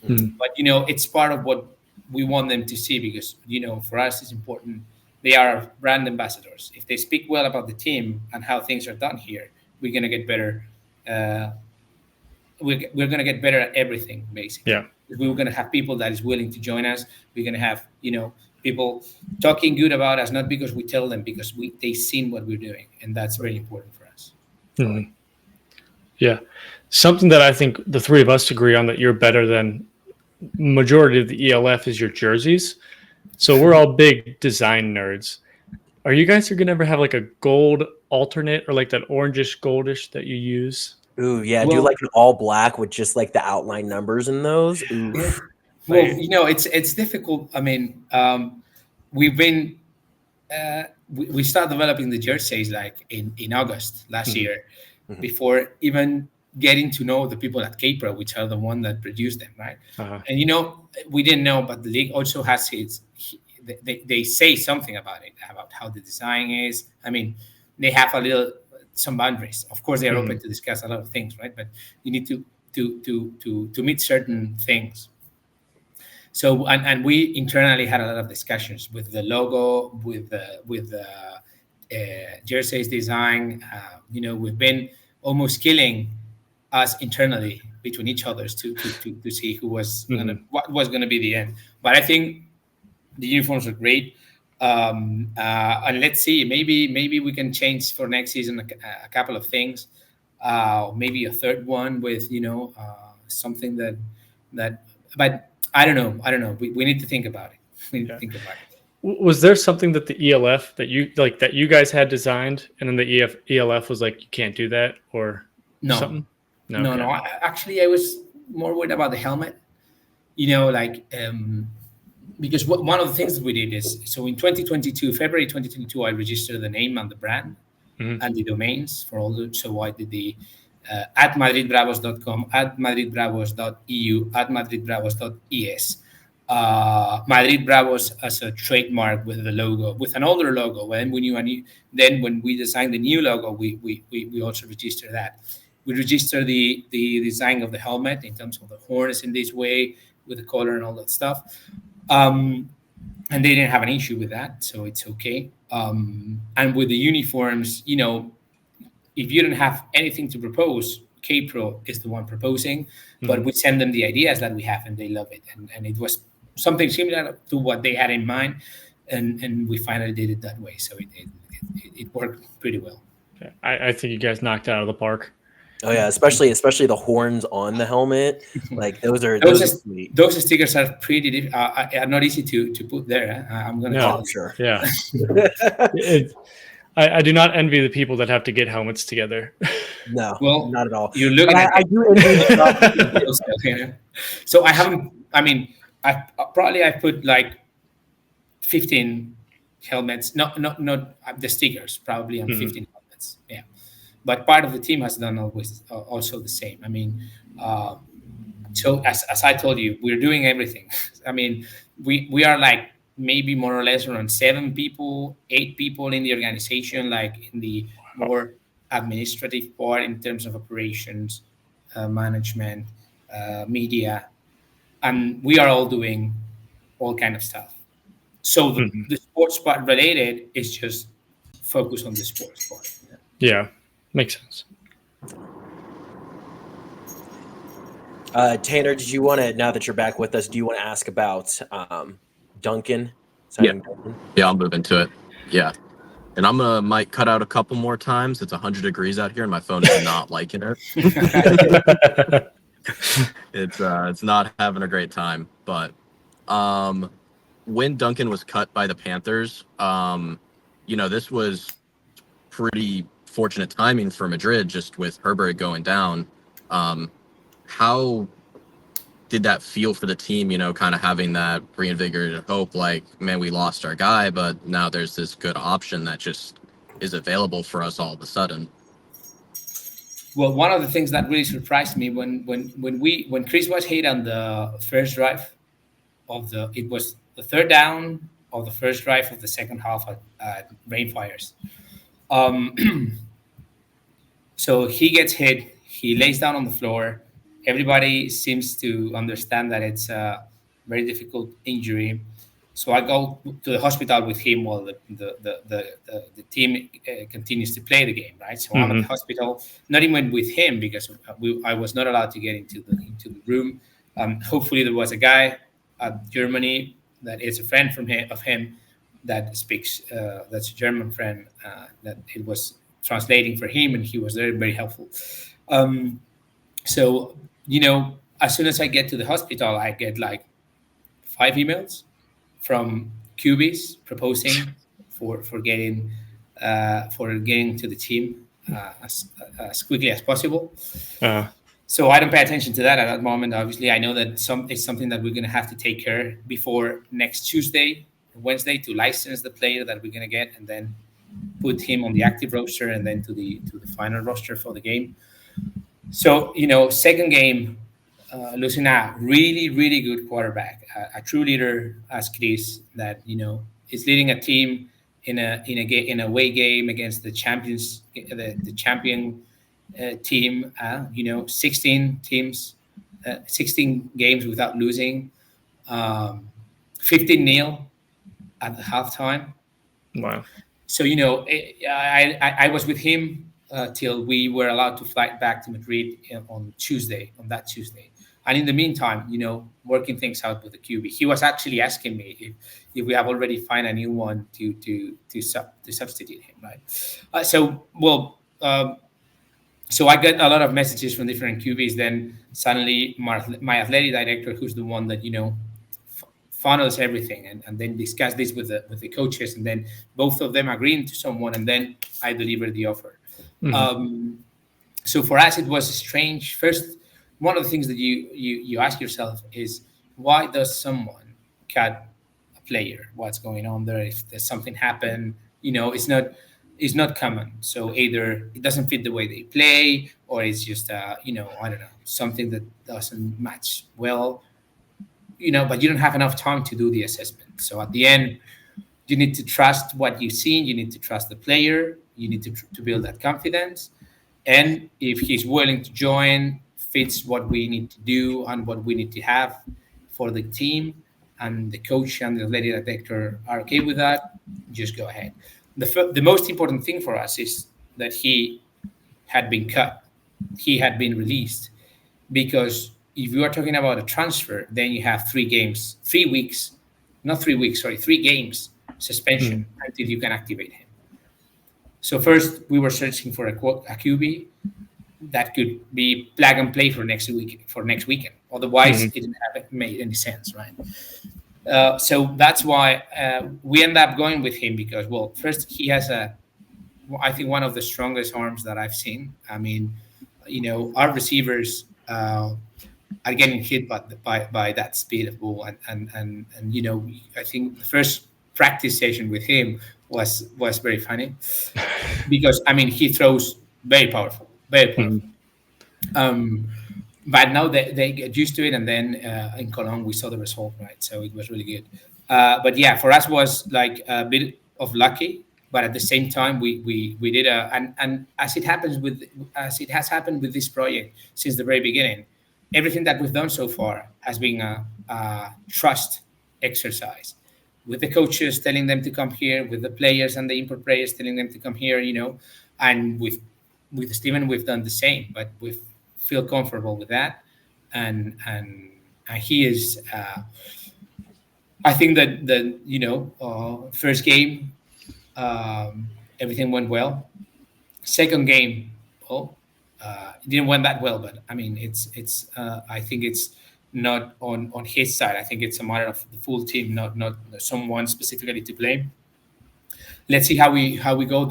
but it's part of what we want them to see, because for us it's important. They are brand ambassadors. If they speak well about the team and how things are done here, we're gonna get better. We're gonna get better at everything, basically. Yeah. We're going to have people that is willing to join us. We're going to have, people talking good about us, not because we tell them, because they've seen what we're doing. And that's very important for us. Mm-hmm. Yeah. Something that I think the three of us agree on that you're better than majority of the ELF is your jerseys. So we're all big design nerds. Are you guys going to ever have like a gold alternate or like that orangish goldish that you use? Ooh, yeah. Do like an all black with just like the outline numbers in those. Ooh. Well, it's difficult. I mean, we've been we started developing the jerseys like in August last year, before even getting to know the people at Capra, which are the one that produced them, right? And we didn't know, but the league also has they say something about it, about how the design is. I mean, they have some boundaries. Of course, they are open to discuss a lot of things, right? But you need to meet certain things. So, and we internally had a lot of discussions with the logo, with the jerseys design. We've been almost killing us internally between each others to see who was what was gonna be the end. But I think the uniforms are great. And let's see, maybe we can change for next season a couple of things, maybe a third one with something that but I don't know. We need to think about it. Was there something that the ELF that you guys had designed and then the ELF was like, you can't do that, or no something? No. I was more worried about the helmet. You know, like because one of the things that we did is, so in February 2022, I registered the name and the brand and the domains for all the. So I did the at madridbravos.com, at madridbravos.eu, at madridbravos.es. Madrid Bravos as a trademark with the logo, with an older logo. When we knew then when we designed the new logo, we also registered that. We register the design of the helmet in terms of the horns in this way with the color and all that stuff. And they didn't have an issue with that, so it's okay. And with the uniforms, you know, if you don't have anything to propose, K-Pro is the one proposing, but we send them the ideas that we have and they love it. And it was something similar to what they had in mind, and we finally did it that way. So it worked pretty well. I think you guys knocked it out of the park. Oh yeah, especially the horns on the helmet. Like those are sweet. Those stickers are pretty are not easy to put there. I'm gonna tell you. Sure. Yeah. I do not envy the people that have to get helmets together. No, well, not at all. You're looking at I do envy. So I haven't. I mean, I put like 15 helmets. Not the stickers. Probably on 15 helmets. Yeah, but part of the team has done also the same. I mean, so as I told you, we're doing everything. I mean, we are like maybe more or less around 8 people in the organization, like in the more administrative part in terms of operations, management, media, and we are all doing all kind of stuff. So the sports part related is just focus on the sports part. Yeah, makes sense. Tanner, did you want to, now that you're back with us, do you want to ask about Duncan? Yeah. I'll move into it. Yeah. And I'm going to might cut out a couple more times. It's 100 degrees out here and my phone is not liking it. It's not having a great time. But when Duncan was cut by the Panthers, you know, this was pretty fortunate timing for Madrid, just with Herbert going down. How did that feel for the team, you know, kind of having that reinvigorated hope, like, man, we lost our guy, but now there's this good option that just is available for us all of a sudden? Well, one of the things that really surprised me when Chris was hit on the first drive it was the third down of the first drive of the second half at Rainfires. So he gets hit, he lays down on the floor. Everybody seems to understand that it's a very difficult injury. So I go to the hospital with him while the team continues to play the game, right? So I'm at the hospital, not even with him because I was not allowed to get into the room. Hopefully there was a guy at Germany that is a friend of him that speaks, that's a German friend, that it was translating for him, and he was very, very helpful. So, you know, as soon as I get to the hospital, I get like 5 emails from QBs proposing for getting to the team as quickly as possible. So I don't pay attention to that at that moment. Obviously, I know that it's something that we're going to have to take care before next Wednesday, to license the player that we're going to get, and then put him on the active roster, and then to the final roster for the game. So, you know, second game, losing a really, really good quarterback, a true leader as Chris, that, you know, is leading a team in a away game against the champions, the champion team. You know, 16 games without losing, 15-0 at the halftime. Wow. So, you know, I was with him till we were allowed to fly back to Madrid on that Tuesday. And in the meantime, you know, working things out with the QB. He was actually asking me if we have already found a new one to substitute him, right? So I got a lot of messages from different QBs. Then suddenly my athletic director, who's the one that, you know, funnels everything, and then discuss this with the coaches, and then both of them agreeing to someone, and then I deliver the offer. So for us, it was strange. First, one of the things that you ask yourself is, why does someone cut a player? What's going on there? If there's something happen, it's not common. So either it doesn't fit the way they play, or it's just I don't know, something that doesn't match well. But you don't have enough time to do the assessment. So at the end, you need to trust what you've seen. You need to trust the player. You need to build that confidence. And if he's willing to join, fits what we need to do and what we need to have for the team, and the coach and the athletic director are okay with that, just go ahead. The most important thing for us is that he had been cut, he had been released, because if you are talking about a transfer, then you have 3 weeks, not 3 weeks, sorry, 3 games suspension until you can activate him. So first, we were searching for a QB that could be plug and play for next weekend. Otherwise, it didn't have made any sense, right? So that's why we end up going with him, because, well, first, he has I think, one of the strongest arms that I've seen. I mean, our receivers are getting hit by that speed of ball, and I think the first practice session with him was very funny, because he throws very powerful, very powerful. But now they get used to it, and then in Cologne we saw the result, right? So it was really good. But yeah, for us was like a bit of lucky, but at the same time we did and as it has happened with this project since the very beginning, everything that we've done so far has been a trust exercise, with the coaches telling them to come here, with the players and the import players telling them to come here, and with Steven, we've done the same, but we feel comfortable with that. And he is, I think that first game, everything went well. Second game, it didn't went that well, but it's I think it's not on his side. I think it's a matter of the full team, not someone specifically to blame. Let's see how we go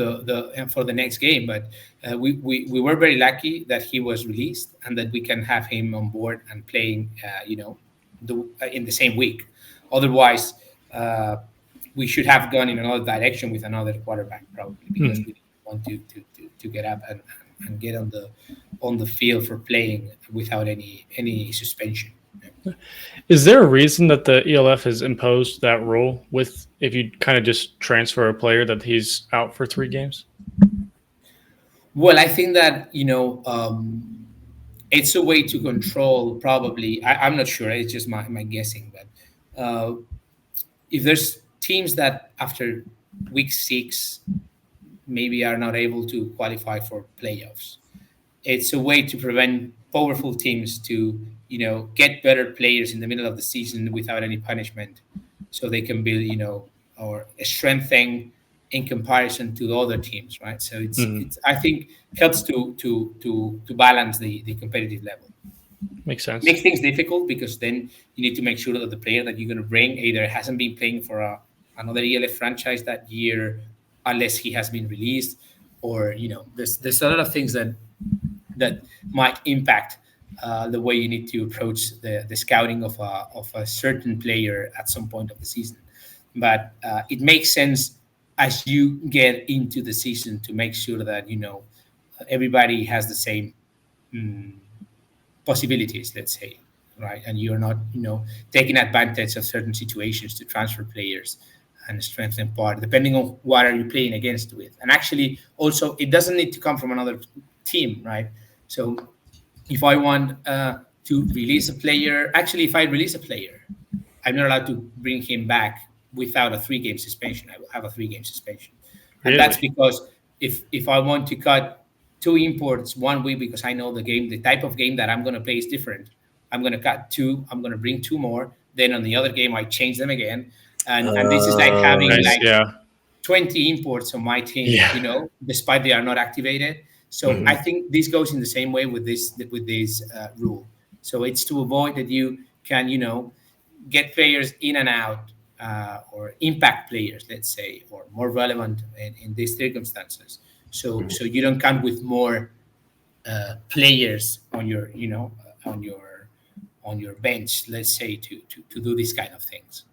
for the next game. But we were very lucky that he was released and that we can have him on board and playing in the same week. Otherwise, we should have gone in another direction with another quarterback, probably, because we want to get up and get on the field for playing without any suspension. Is there a reason that the ELF has imposed that rule with, if you kind of just transfer a player, that he's out for 3 games? Well, I think that it's a way to control, probably. I'm not sure. It's just my guessing. But if there's teams that after week 6 maybe are not able to qualify for playoffs, it's a way to prevent powerful teams to get better players in the middle of the season without any punishment, so they can build or strengthen in comparison to the other teams, right? So it's I think helps to balance the competitive level. Makes sense. Makes things difficult, because then you need to make sure that the player that you're going to bring either hasn't been playing for another ELF franchise that year, unless he has been released, or there's a lot of things that might impact the way you need to approach the scouting of a certain player at some point of the season. But it makes sense as you get into the season to make sure that everybody has the same possibilities, let's say, right? And you're not taking advantage of certain situations to transfer players and strengthen part, depending on what are you playing against with. And actually, also, it doesn't need to come from another team, right? So if I want to release a player, actually, if I release a player, I'm not allowed to bring him back without a 3-game suspension. I will have a 3-game suspension. Really? And that's because if I want to cut 2 imports 1 week, because I know the type of game that I'm going to play is different, I'm going to cut 2, I'm going to bring 2 more. Then on the other game, I change them again. And this is like having nice, 20 imports on my team, despite they are not activated. So I think this goes in the same way with this rule. So it's to avoid that you can, get players in and out, or impact players, let's say, or more relevant in these circumstances. So you don't come with more players on your on your bench, let's say, to do these kind of things.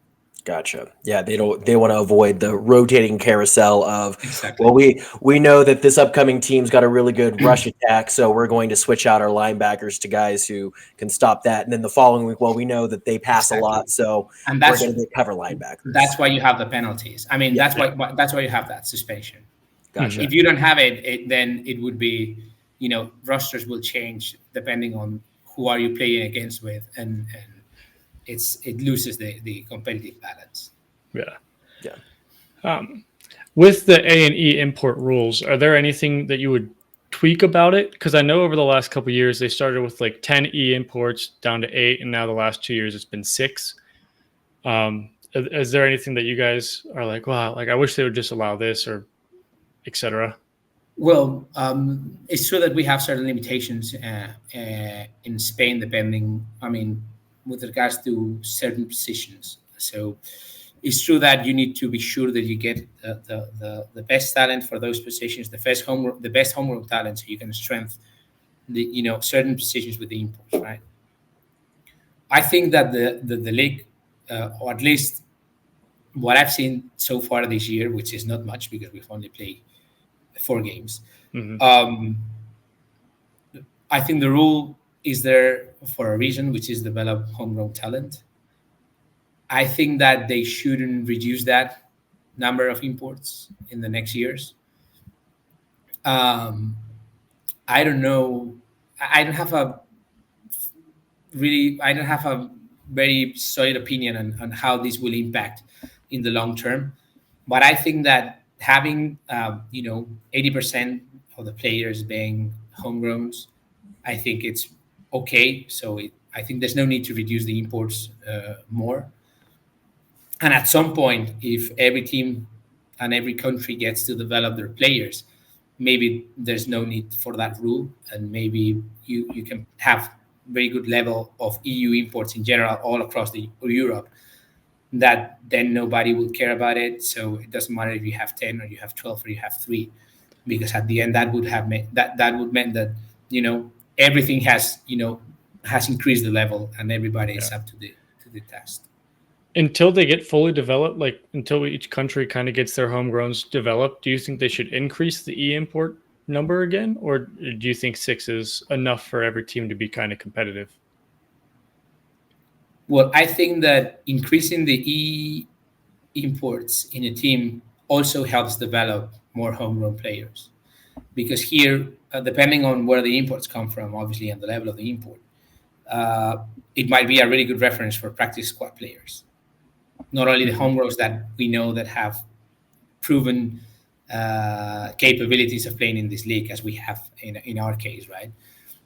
Gotcha. Yeah, they want to avoid the rotating carousel of, Exactly. well, we know that this upcoming team's got a really good rush attack, so we're going to switch out our linebackers to guys who can stop that. And then the following week, well, we know that they pass a lot, so And we're going to get cover linebackers. That's why you have the penalties. I mean, that's why you have that suspension. Gotcha. If you don't have it, then it would be, rosters will change depending on who are you playing against with, and it loses the competitive balance. Yeah. With the A&E import rules, are there anything that you would tweak about it? Because I know over the last couple of years they started with like 10 E imports down to 8, and now the last 2 years it's been 6. Is there anything that you guys are like, wow, like I wish they would just allow this, or etc.? Well, it's true that we have certain limitations in Spain, depending, with regards to certain positions. So it's true that you need to be sure that you get the best talent for those positions, the best homegrown talent, so you can strengthen the certain positions with the imports, right? I think that the league, or at least what I've seen so far this year, which is not much because we've only played 4 games. I think the rule is there for a reason, which is develop homegrown talent. I think that they shouldn't reduce that number of imports in the next years. I don't know. I don't have a very solid opinion on how this will impact in the long term. But I think that having 80% of the players being homegrowns, I think it's okay. So I think there's no need to reduce the imports more. And at some point, if every team and every country gets to develop their players, maybe there's no need for that rule, and maybe you can have very good level of EU imports in general all across Europe, that then nobody will care about it. So it doesn't matter if you have 10 or you have 12 or you have 3, because at the end that would have meant that everything has increased the level and everybody is up to the test. Until they get fully developed, like until each country kind of gets their homegrowns developed, do you think they should increase the e-import number again, or do you think 6 is enough for every team to be kind of competitive? Well, I think that increasing the e-imports in a team also helps develop more homegrown players, because here, depending on where the imports come from, obviously, and the level of the import, it might be a really good reference for practice squad players. Not only the homegrowns that we know that have proven capabilities of playing in this league, as we have in our case, right?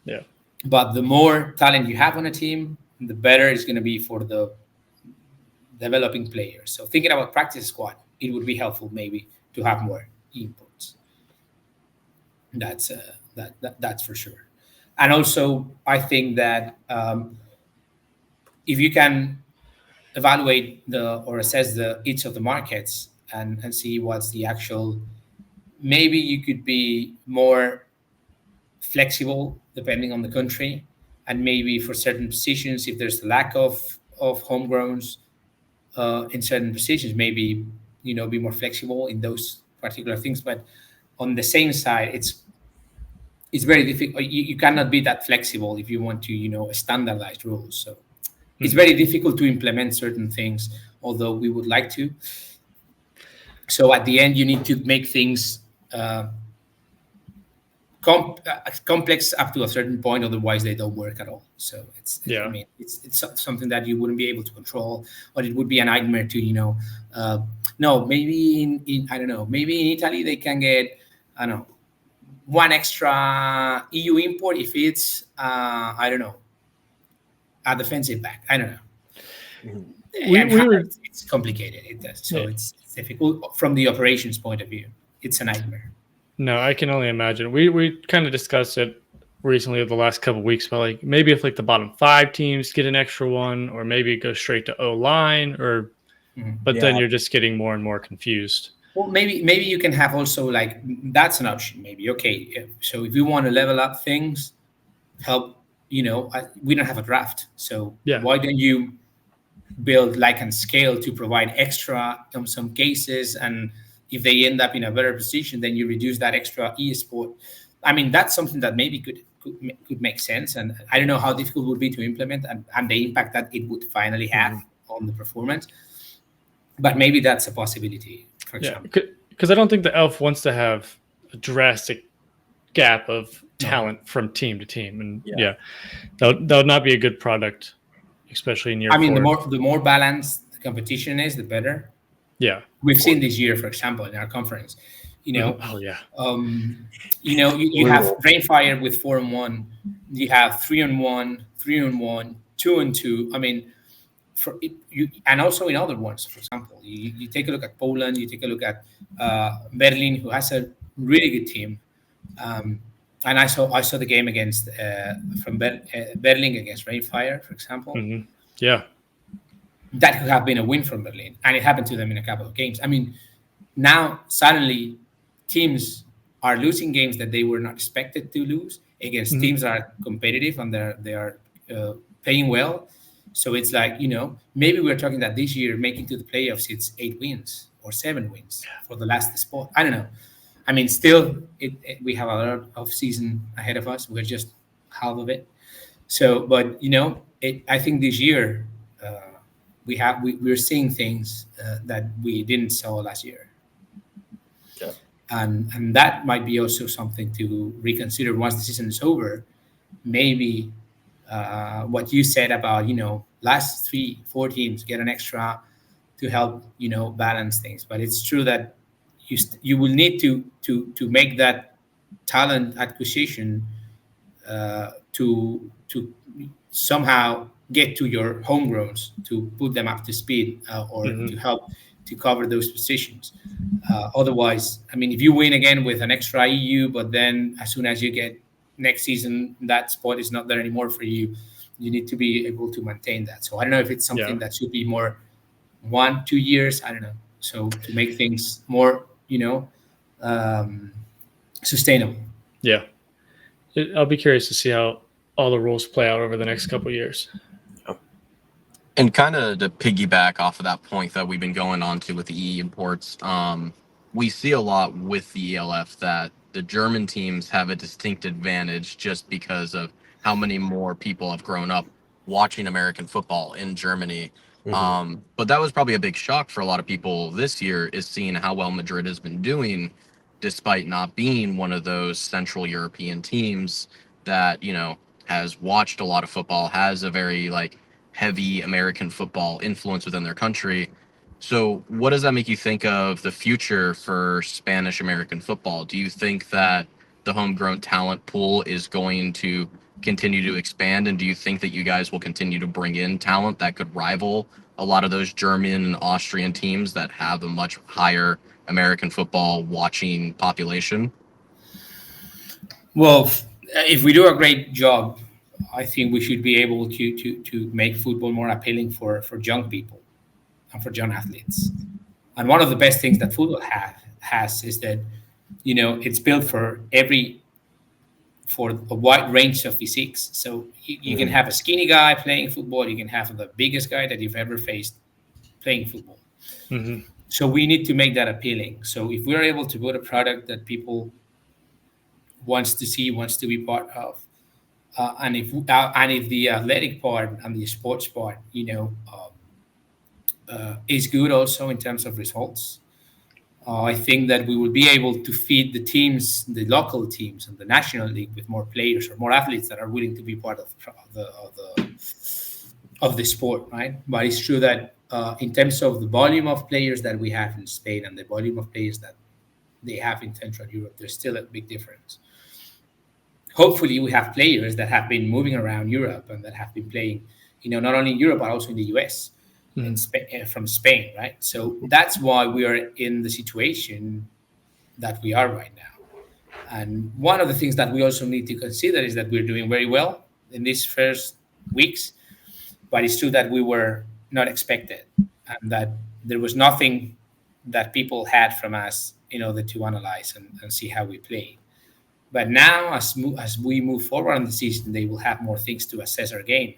Yeah. But the more talent you have on a team, the better it's going to be for the developing players. So thinking about practice squad, it would be helpful maybe to have more imports. That's for sure. And also, I think that if you can evaluate or assess each of the markets and see what's the actual, maybe you could be more flexible depending on the country, and maybe for certain positions, if there's a lack of homegrowns in certain positions, maybe be more flexible in those particular things. But on the same side, it's very difficult. You cannot be that flexible if you want to standardize rules. So it's very difficult to implement certain things, although we would like to. So at the end, you need to make things complex up to a certain point, otherwise they don't work at all. So it's something that you wouldn't be able to control, or it would be a nightmare to maybe in I don't know, maybe in Italy they can get, I don't know, 1 extra EU import if it's I don't know, a defensive back. I don't know. It's complicated. It's difficult from the operations point of view. It's a nightmare. No, I can only imagine. We kind of discussed it recently over the last couple of weeks, but like maybe if like the bottom 5 teams get an extra one, or maybe it goes straight to O-line, or but then you're just getting more and more confused. Well, maybe you can have also like that's an option. Maybe okay. So if you want to level up things, help. We don't have a draft, so Yeah. why don't you build like and scale to provide extra in some cases, and if they end up in a better position, then you reduce that extra e-sport. I mean, that's something that maybe could make sense, and I don't know how difficult it would be to implement, and the impact that it would finally have on the performance, but maybe that's a possibility, for example. Because I don't think the elf wants to have a drastic gap of talent from team to team, and that would not be a good product, especially in year I mean, four. the more balanced the competition is, the better. Yeah, we've seen this year, for example, in our conference. Oh yeah. You have Rainfire with 4-1. You have 3-1, 3-1, 2-2. I mean, and also in other ones, for example, you take a look at Poland. You take a look at Berlin, who has a really good team. And I saw the game against from Berlin against Rainfire, for example. Mm-hmm. Yeah, that could have been a win from Berlin, and it happened to them in a couple of games. I mean, now suddenly teams are losing games that they were not expected to lose against teams that are competitive and they are playing well. So it's like, maybe we're talking that this year making to the playoffs, it's 8 wins or 7 wins for the last spot. I don't know. I mean, still, we have a lot of season ahead of us. We're just half of it. So, but I think this year we're seeing things that we didn't saw last year. Yeah. And that might be also something to reconsider once the season is over. Maybe what you said about last 3-4 teams get an extra to help balance things. But it's true that you will need to make that talent acquisition to somehow get to your homegrowns, to put them up to speed or to help to cover those positions. Otherwise, I mean, if you win again with an extra EU, but then as soon as you get next season, that spot is not there anymore for you, you need to be able to maintain that. So I don't know if it's something that should be more 1-2 years. I don't know. So to make things more, sustainable. Yeah. I'll be curious to see how all the rules play out over the next couple of years. And kind of to piggyback off of that point that we've been going on to with the EE imports, we see a lot with the ELF that the German teams have a distinct advantage just because of how many more people have grown up watching American football in Germany. But that was probably a big shock for a lot of people this year, is seeing how well Madrid has been doing despite not being one of those Central European teams that, has watched a lot of football, has a very heavy American football influence within their country. So what does that make you think of the future for Spanish American football? Do you think that the homegrown talent pool is going to continue to expand? And do you think that you guys will continue to bring in talent that could rival a lot of those German and Austrian teams that have a much higher American football watching population? Well, if we do a great job, I think we should be able to make football more appealing for young people and for young athletes. And one of the best things that football has is that, it's built for a wide range of physiques. So you can have a skinny guy playing football. You can have the biggest guy that you've ever faced playing football. So we need to make that appealing. So if we're able to build a product that people wants to see, wants to be part of, and if the athletic part and the sports part, is good also in terms of results, I think that we will be able to feed the teams, the local teams, and the national league with more players or more athletes that are willing to be part of the sport, right? But it's true that in terms of the volume of players that we have in Spain and the volume of players that they have in Central Europe, there's still a big difference. Hopefully, we have players that have been moving around Europe and that have been playing, not only in Europe but also in the US, from Spain, right? So that's why we are in the situation that we are right now. And one of the things that we also need to consider is that we're doing very well in these first weeks, but it's true that we were not expected and that there was nothing that people had from us in order to analyze and see how we play. But now, as we move forward in the season, they will have more things to assess our game,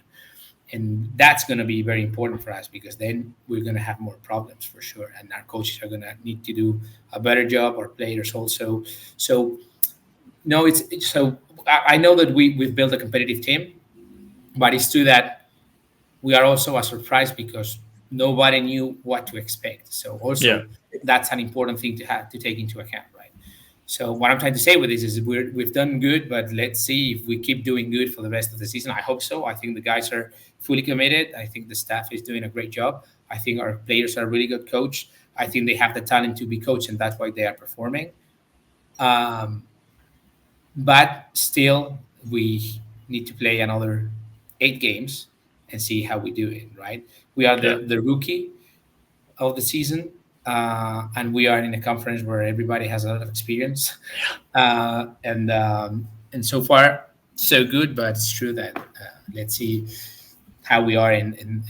and that's going to be very important for us, because then we're going to have more problems for sure, and our coaches are going to need to do a better job, our players also. So no, it's so I know that we've built a competitive team, but it's true that we are also a surprise because nobody knew what to expect. So Yeah. also that's an important thing to have to take into account, right? So what I'm trying to say with this is we've done good, but let's see if we keep doing good for the rest of the season. I hope so. I think the guys are fully committed. I think the staff is doing a great job. I think our players are really good coached. I think they have the talent to be coached, and that's why they are performing. Um, but still, we need to play another 8 games and see how we do it, right? We are Yeah. the rookie of the season, and we are in a conference where everybody has a lot of experience. And so far, so good, but it's true that let's see how we are in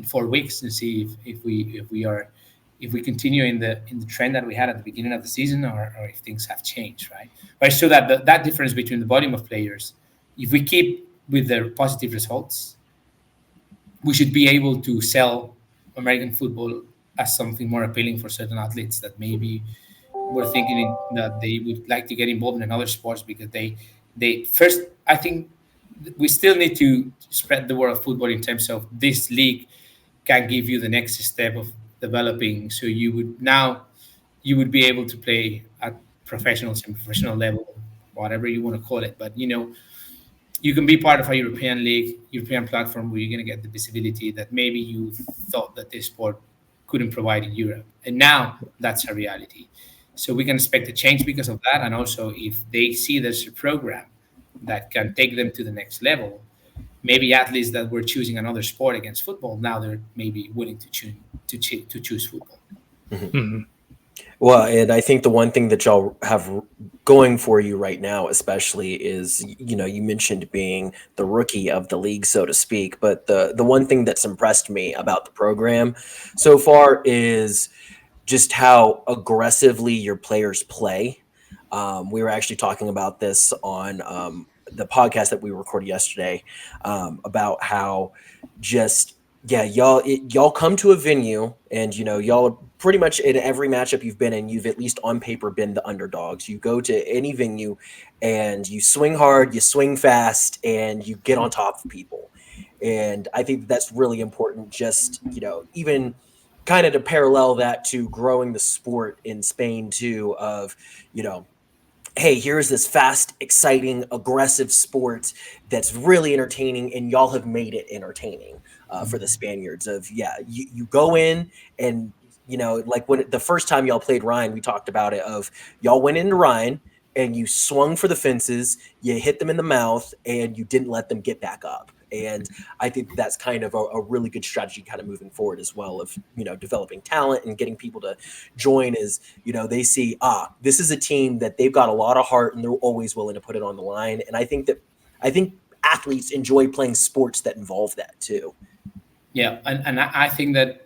4 weeks and see if we continue in the trend that we had at the beginning of the season, or if things have changed, right? But it's true that that difference between the volume of players, if we keep with the positive results, we should be able to sell American football as something more appealing for certain athletes that maybe were thinking that they would like to get involved in other sports, because they first, I think we still need to spread the word of football in terms of this league can give you the next step of developing. So you would be able to play at professional, semi-professional level, whatever you want to call it. But you can be part of a European league, European platform, where you're going to get the visibility that maybe you thought that this sport couldn't provide in Europe. And now that's a reality. So we can expect a change because of that. And also, if they see there's a program that can take them to the next level, maybe athletes that were choosing another sport against football, now they're maybe willing to choose football. Mm-hmm. Well, and I think the one thing that y'all have going for you right now, especially, is you mentioned being the rookie of the league, so to speak. But the one thing that's impressed me about the program so far is just how aggressively your players play. We were actually talking about this on the podcast that we recorded yesterday, about how just y'all come to a venue, and y'all pretty much in every matchup you've been in, you've at least on paper been the underdogs. You go to any venue and you swing hard, you swing fast, and you get on top of people. And I think that's really important, just even kind of to parallel that to growing the sport in Spain too, of hey, here's this fast, exciting, aggressive sport that's really entertaining, and y'all have made it entertaining for the Spaniards. Of you go in, and like when the first time y'all played Ryan, we talked about it. Of y'all went into Ryan and you swung for the fences, you hit them in the mouth, and you didn't let them get back up. And I think that's kind of a really good strategy kind of moving forward as well, of developing talent and getting people to join. Is they see, this is a team that they've got a lot of heart, and they're always willing to put it on the line. And I think athletes enjoy playing sports that involve that too. Yeah, and I think that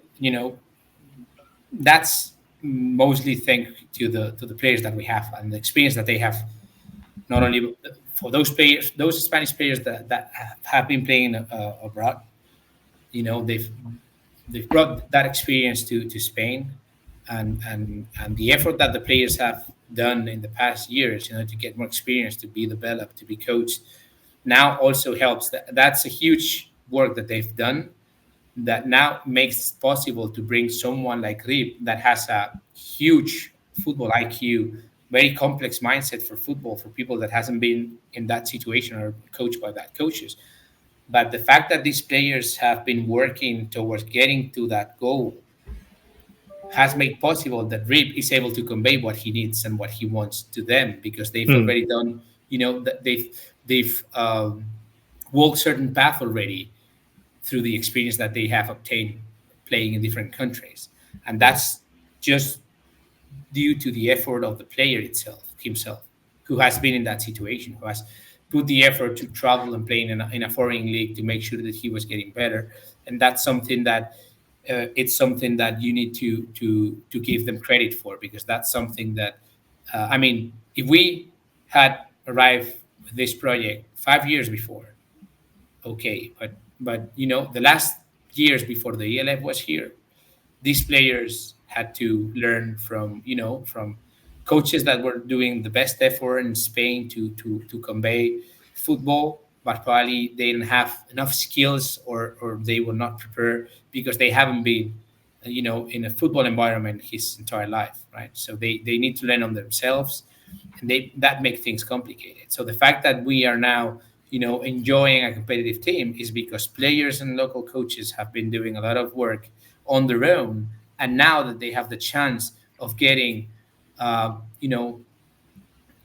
that's mostly thanks to the players that we have and the experience that they have. Not only for those players, those Spanish players that have been playing abroad, they've brought that experience to Spain, and the effort that the players have done in the past years, to get more experience, to be developed, to be coached, now also helps. That's a huge work that they've done, that now makes it possible to bring someone like Rip that has a huge football IQ, very complex mindset for football, for people that hasn't been in that situation or coached by that coaches. But the fact that these players have been working towards getting to that goal has made possible that Rip is able to convey what he needs and what he wants to them, because they've already done, that they've walked certain path already through the experience that they have obtained playing in different countries. And that's just due to the effort of the player himself, who has been in that situation, who has put the effort to travel and play in a foreign league to make sure that he was getting better. And that's something that it's something that you need to give them credit for, because that's something that I mean, if we had arrived with this project 5 years before, okay, but the last years before the ELF was here, these players had to learn from coaches that were doing the best effort in Spain to convey football, but probably they didn't have enough skills, or they were not prepared because they haven't been in a football environment his entire life, right? So they need to learn on themselves, and that makes things complicated. So the fact that we are now enjoying a competitive team is because players and local coaches have been doing a lot of work on their own, and now that they have the chance of getting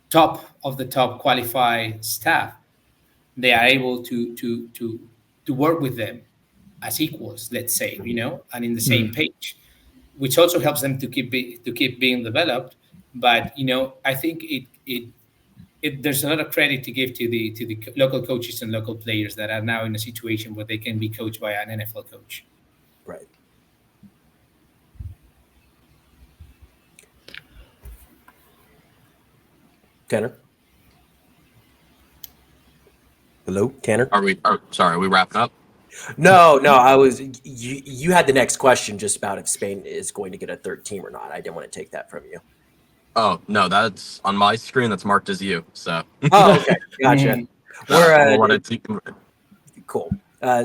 top of the top qualified staff, they are able to work with them as equals, let's say, and in the same page, which also helps them to keep being developed. But I think there's a lot of credit to give to the local coaches and local players that are now in a situation where they can be coached by an NFL coach. Right. Tanner? Hello, Tanner? Sorry, are we wrapping up? No, I was you had the next question just about if Spain is going to get a third team or not. I didn't want to take that from you. Oh, no, that's on my screen. That's marked as you. So. Oh, okay, gotcha. We're cool.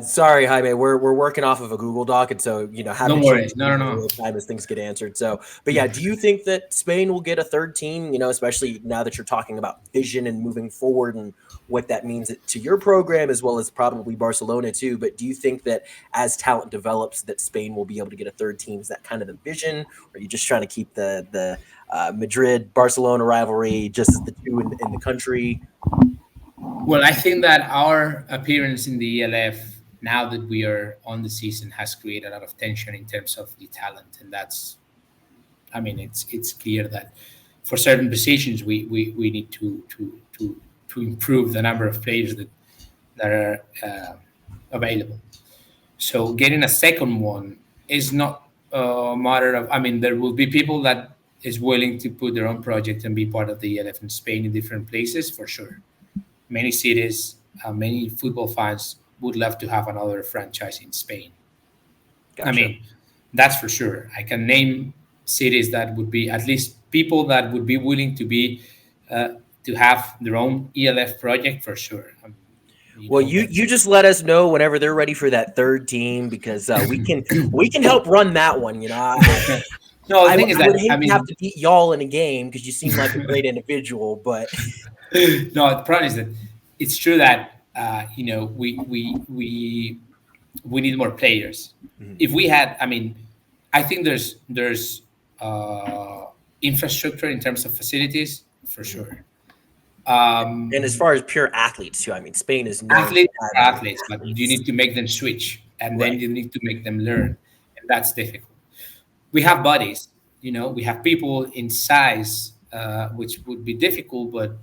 Sorry, Jaime. We're working off of a Google Doc, and so Don't worry. No. Time as things get answered. So, but yeah, do you think that Spain will get a third team? Especially now that you're talking about vision and moving forward, and what that means to your program as well as probably Barcelona too. But do you think that as talent develops, that Spain will be able to get a third team? Is that kind of the vision, or are you just trying to keep the Madrid Barcelona rivalry just as the two in the country? Well, I think that our appearance in the ELF, now that we are on the season, has created a lot of tension in terms of the talent, and it's clear that for certain positions we need to improve the number of players that are available. So getting a second one is not a matter of. There will be people that is willing to put their own project and be part of the ELF in Spain in different places, for sure. Many cities, many football fans would love to have another franchise in Spain. Gotcha. That's for sure. I can name cities that would be, at least people that would be willing to be to have their own ELF project, for sure. You just let us know whenever they're ready for that third team, because we can help run that one. No, the thing is that would hate to have to beat y'all in a game because you seem like a great individual, but no, the problem is that it's true that we need more players. Mm-hmm. If we had, I think there's infrastructure in terms of facilities, for sure. And as far as pure athletes too, Spain is athletes, but you need to make them switch, and then you need to make them learn, and that's difficult. We have bodies, we have people in size, which would be difficult, but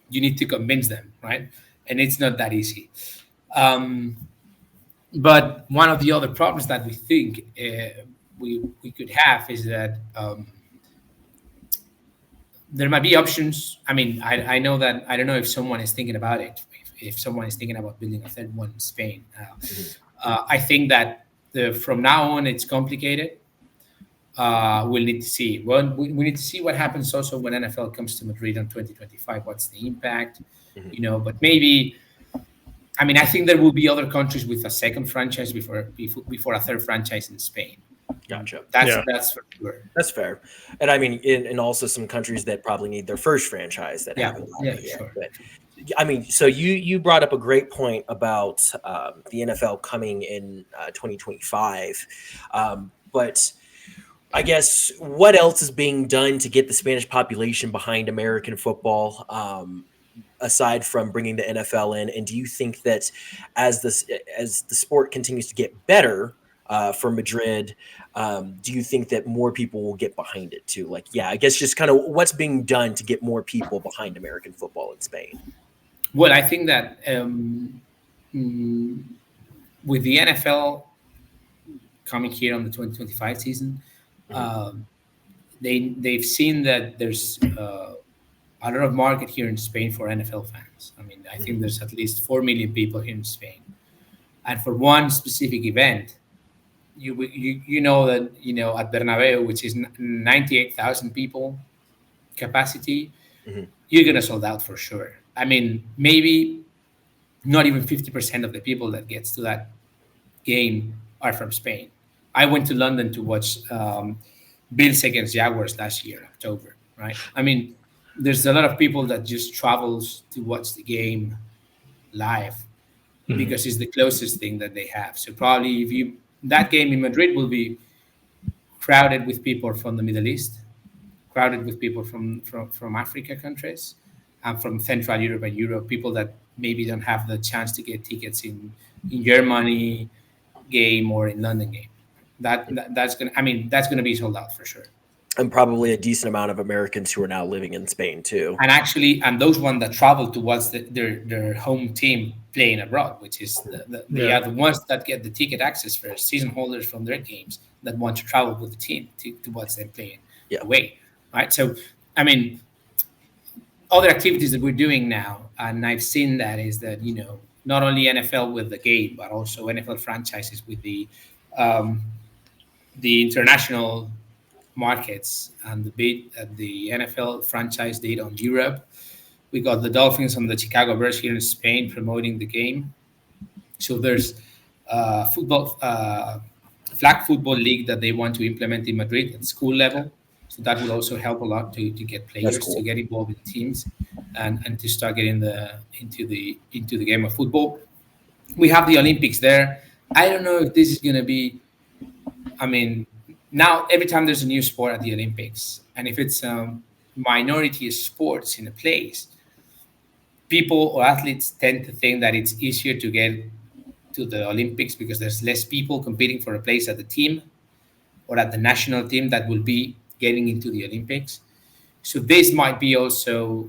you need to convince them, right? And it's not that easy. But one of the other problems that we think we could have is that there might be options. I know that, I don't know if someone is thinking about it, if someone is thinking about building a third one in Spain. I think that from now on it's complicated. We'll need to see. Well, we need to see what happens also when NFL comes to Madrid in 2025. What's the impact? But maybe, I think there will be other countries with a second franchise before a third franchise in Spain. Gotcha. That's for sure. That's fair. And and also some countries that probably need their first franchise that haven't. Sure. But, so you brought up a great point about the NFL coming in 2025, but I guess what else is being done to get the Spanish population behind American football, aside from bringing the NFL in? And do you think that as the sport continues to get better for Madrid, do you think that more people will get behind it too? I guess just kind of what's being done to get more people behind American football in Spain? Well, I think that with the NFL, coming here on the 2025 season, they've seen that there's a lot of market here in Spain for NFL fans. I mean, I think there's at least 4 million people here in Spain, and for one specific event, you know that at Bernabeu, which is 98,000 people capacity, you're gonna sold out for sure. I mean, maybe not even 50% of the people that gets to that game are from Spain. I went to London to watch Bills against Jaguars last year, October. Right? I mean, there's a lot of people that just travels to watch the game live because it's the closest thing that they have. So probably if you that game in Madrid will be crowded with people from the Middle East, crowded with people from Africa countries, and from Central Europe and Europe, people that maybe don't have the chance to get tickets in Germany game or in London game. That's gonna be sold out for sure. And probably a decent amount of Americans who are now living in Spain too. And those ones that travel towards their home team playing abroad, which is they are the ones that get the ticket access for season holders from their games that want to travel with the team to watch them playing away. Right. So, I mean, other activities that we're doing now, and I've seen that is that, not only NFL with the game, but also NFL franchises with the international markets and the bid that the NFL franchise did on Europe. We got the Dolphins and the Chicago Bears here in Spain promoting the game. So there's flag football league that they want to implement in Madrid at school level. So that will also help a lot to get players to get involved in teams and to start getting into the game of football. We have the Olympics there. I don't know if this is going to be. I mean, now every time there's a new sport at the Olympics, and if it's minority sports in a place, people or athletes tend to think that it's easier to get to the Olympics because there's less people competing for a place at the team or at the national team that will be getting into the Olympics. So this might be also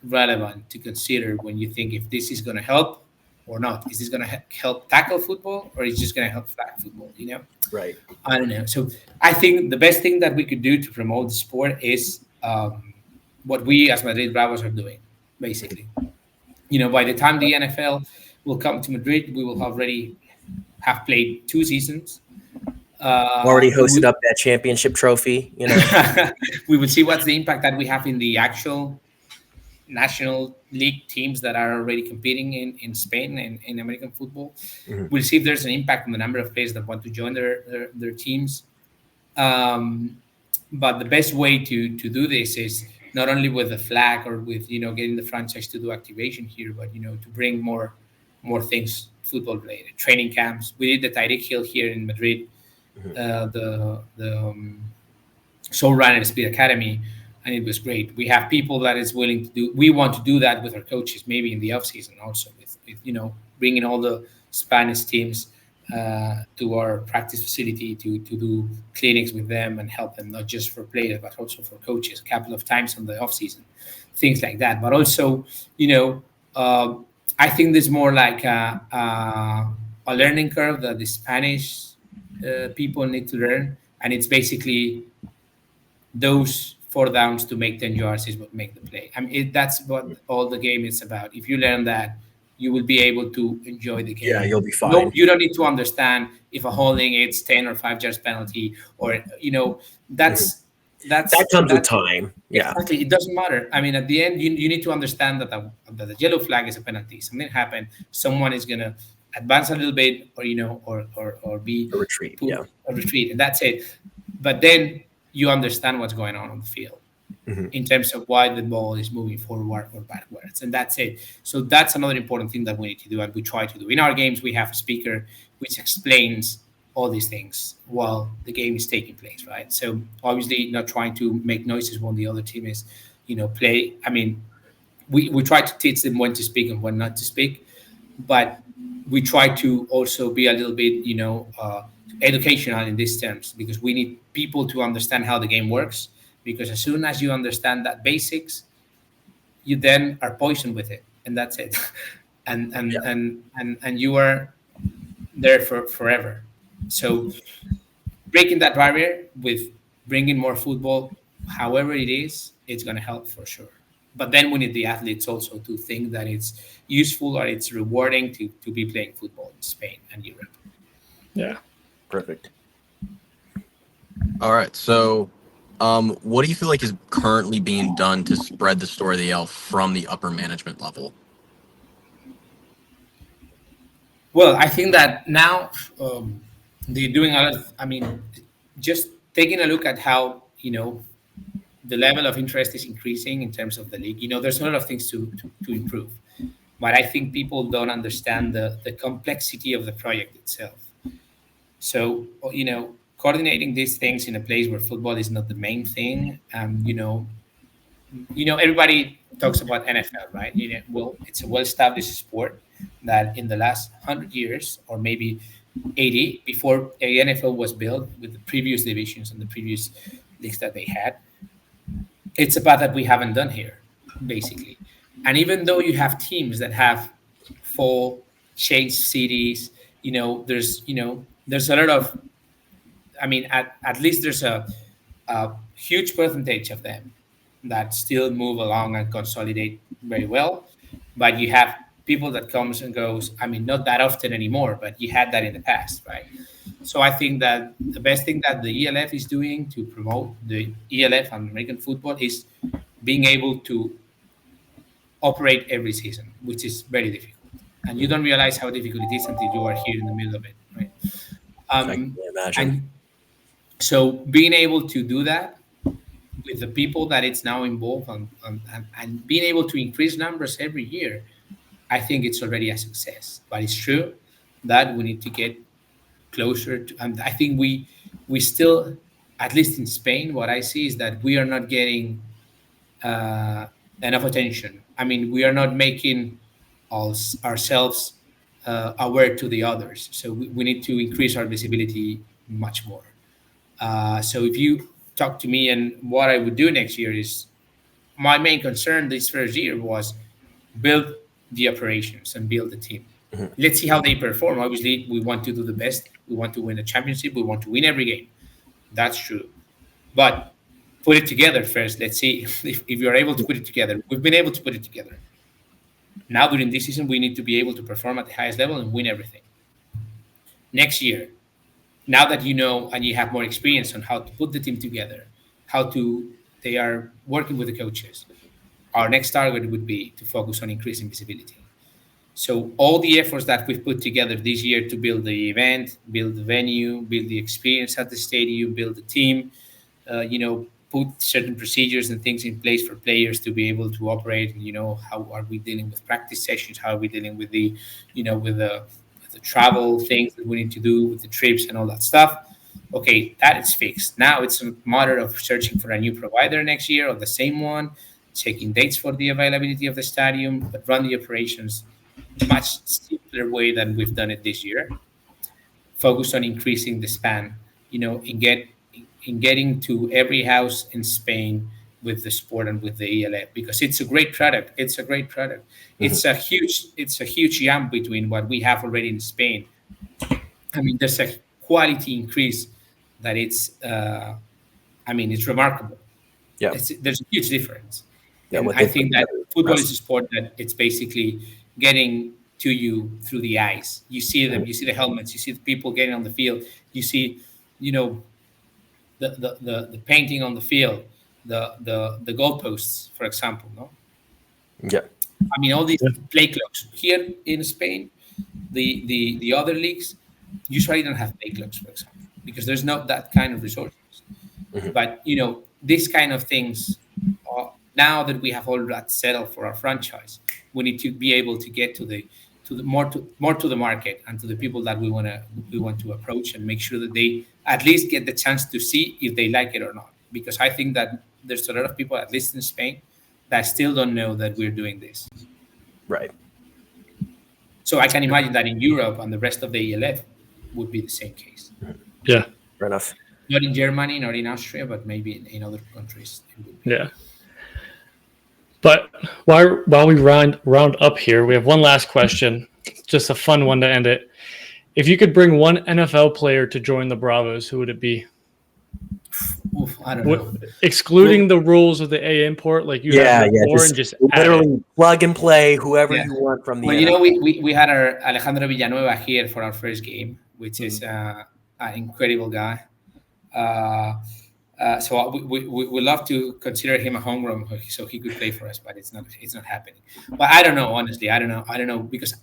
relevant to consider when you think if this is going to help or not. Is this going to help tackle football or is it just going to help flag football, Right. I don't know. So I think the best thing that we could do to promote the sport is what we as Madrid Bravos are doing, basically. By the time the NFL will come to Madrid, we will already have played 2 seasons. Already hosted up that championship trophy, We will see what's the impact that we have in the actual national league teams that are already competing in Spain and in American football. We'll see if there's an impact on the number of players that want to join their teams. But the best way to do this is not only with the flag or with getting the franchise to do activation here, but to bring more things football related, training camps. We did the Tyreek Hill here in Madrid, the Soul Runner Speed Academy, and it was great. We have people that is willing to do. We want to do that with our coaches, maybe in the off season also, with bringing all the Spanish teams to our practice facility to do clinics with them and help them, not just for players but also for coaches a couple of times on the off season, things like that. But also, I think there's more like a learning curve that the Spanish people need to learn, and it's basically those 4 downs to make 10 yards is what make the play. I mean, that's what all the game is about. If you learn that, you will be able to enjoy the game. Yeah, you'll be fine. No, you don't need to understand if a holding it's 10 or 5 yards penalty, or that comes with time. Yeah, exactly. It doesn't matter. I mean, at the end, you need to understand that the yellow flag is a penalty. Something happened. Someone is gonna advance a little bit, or be a retreat. A retreat, and that's it. But then you understand what's going on the field in terms of why the ball is moving forward or backwards, and that's it. So that's another important thing that we need to do, and we try to do. In our games, we have a speaker which explains all these things while the game is taking place, right? So obviously not trying to make noises when the other team is, play. I mean, we try to teach them when to speak and when not to speak, but we try to also be a little bit, educational in these terms, because we need people to understand how the game works, because as soon as you understand that basics, you then are poisoned with it, and that's it. and you are there for forever. So breaking that barrier with bringing more football, however it is, it's going to help for sure. But then we need the athletes also to think that it's useful or it's rewarding to be playing football in Spain and Europe. Yeah. Perfect. All right. So, what do you feel like is currently being done to spread the story of the EL from the upper management level? Well, I think that now they're doing a lot of, I mean, just taking a look at how, the level of interest is increasing in terms of the league. There's a lot of things to improve, but I think people don't understand the complexity of the project itself. So, coordinating these things in a place where football is not the main thing, everybody talks about NFL, right? Well, it's a well-established sport that in the last 100 years, or maybe 80, before the NFL was built with the previous divisions and the previous leagues that they had, it's a path that we haven't done here, basically. And even though you have teams that have full changed cities, there's a lot of, at least there's a huge percentage of them that still move along and consolidate very well. But you have people that comes and goes, not that often anymore, but you had that in the past, right? So I think that the best thing that the ELF is doing to promote the ELF and American football is being able to operate every season, which is very difficult. And you don't realize how difficult it is until you are here in the middle of it, right? I can imagine. And so being able to do that with the people that it's now involved and being able to increase numbers every year, I think it's already a success. But it's true that we need to get closer to, and I think we still, at least in Spain, what I see is that we are not getting enough attention. We are not making ourselves aware to the others. So we need to increase our visibility much more. So if you talk to me and what I would do next year is, my main concern this first year was build the operations and build the team. Mm-hmm. Let's see how they perform. Obviously, we want to do the best. We want to win a championship. We want to win every game. That's true. But put it together first. Let's see if you're able to put it together. We've been able to put it together. Now, during this season, we need to be able to perform at the highest level and win everything. Next year, now that you know and you have more experience on how to put the team together, they are working with the coaches, our next target would be to focus on increasing visibility. So all the efforts that we've put together this year to build the event, build the venue, build the experience at the stadium, build the team, put certain procedures and things in place for players to be able to operate. How are we dealing with practice sessions? How are we dealing with the travel things that we need to do with the trips and all that stuff? Okay, that is fixed. Now it's a matter of searching for a new provider next year or the same one, checking dates for the availability of the stadium, but run the operations much simpler way than we've done it this year. Focus on increasing the span, in getting to every house in Spain with the sport and with the ELF, because it's a great product. Mm-hmm. It's a huge jump between what we have already in Spain. There's a quality increase that it's remarkable. Yeah. There's a huge difference. Yeah, I think that football is a sport that it's basically getting to you through the eyes. You see them, you see the helmets, you see the people getting on the field, you see, the painting on the field, the goalposts, for example, no? Yeah. All these play clocks. Here in Spain, the other leagues usually don't have play clocks, for example, because there's not that kind of resources. Mm-hmm. But, these kind of things, now that we have all that settled for our franchise, we need to be able to get to the more to the market and to the people that we want to approach and make sure that they at least get the chance to see if they like it or not. Because I think that there's a lot of people, at least in Spain, that still don't know that we're doing this. Right. So I can imagine that in Europe and the rest of the ELF would be the same case. Yeah. Fair enough. Not in Germany, not in Austria, but maybe in other countries. Yeah. But while we round up here, we have one last question, just a fun one to end it. If you could bring one NFL player to join the Bravos, who would it be? Oof, I don't know. Excluding the rules of the A import, like you had before, and just literally plug and play whoever you want from the. Well, you know, we had our Alejandro Villanueva here for our first game, which is an incredible guy. So we love to consider him a homegrown, so he could play for us, but it's not happening. But I don't know, honestly. I don't know because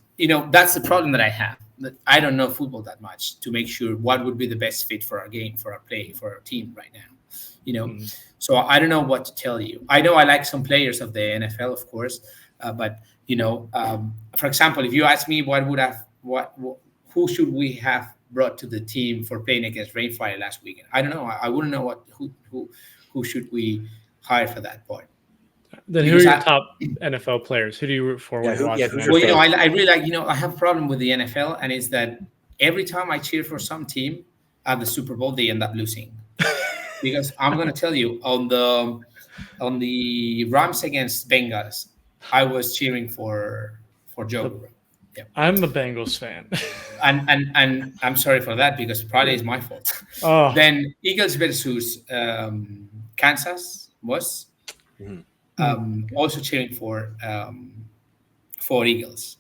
that's the problem that I have. That I don't know football that much to make sure what would be the best fit for our game, for our play, for our team right now. So I don't know what to tell you. I know I like some players of the NFL, of course, but for example, if you ask me who should we have brought to the team for playing against Rainfire last weekend, I don't know. I wouldn't know who should we hire for that part. Then who are your top NFL players? Who do you root for when you watch? Well, I really like. I have a problem with the NFL, and it's that every time I cheer for some team at the Super Bowl, they end up losing. Because I'm going to tell you, on the Rams against Bengals, I was cheering for Joe Burrow. Yeah. I'm a Bengals fan, and I'm sorry for that because probably it's my fault. Oh. Then Eagles versus Kansas was. Also cheering for Eagles.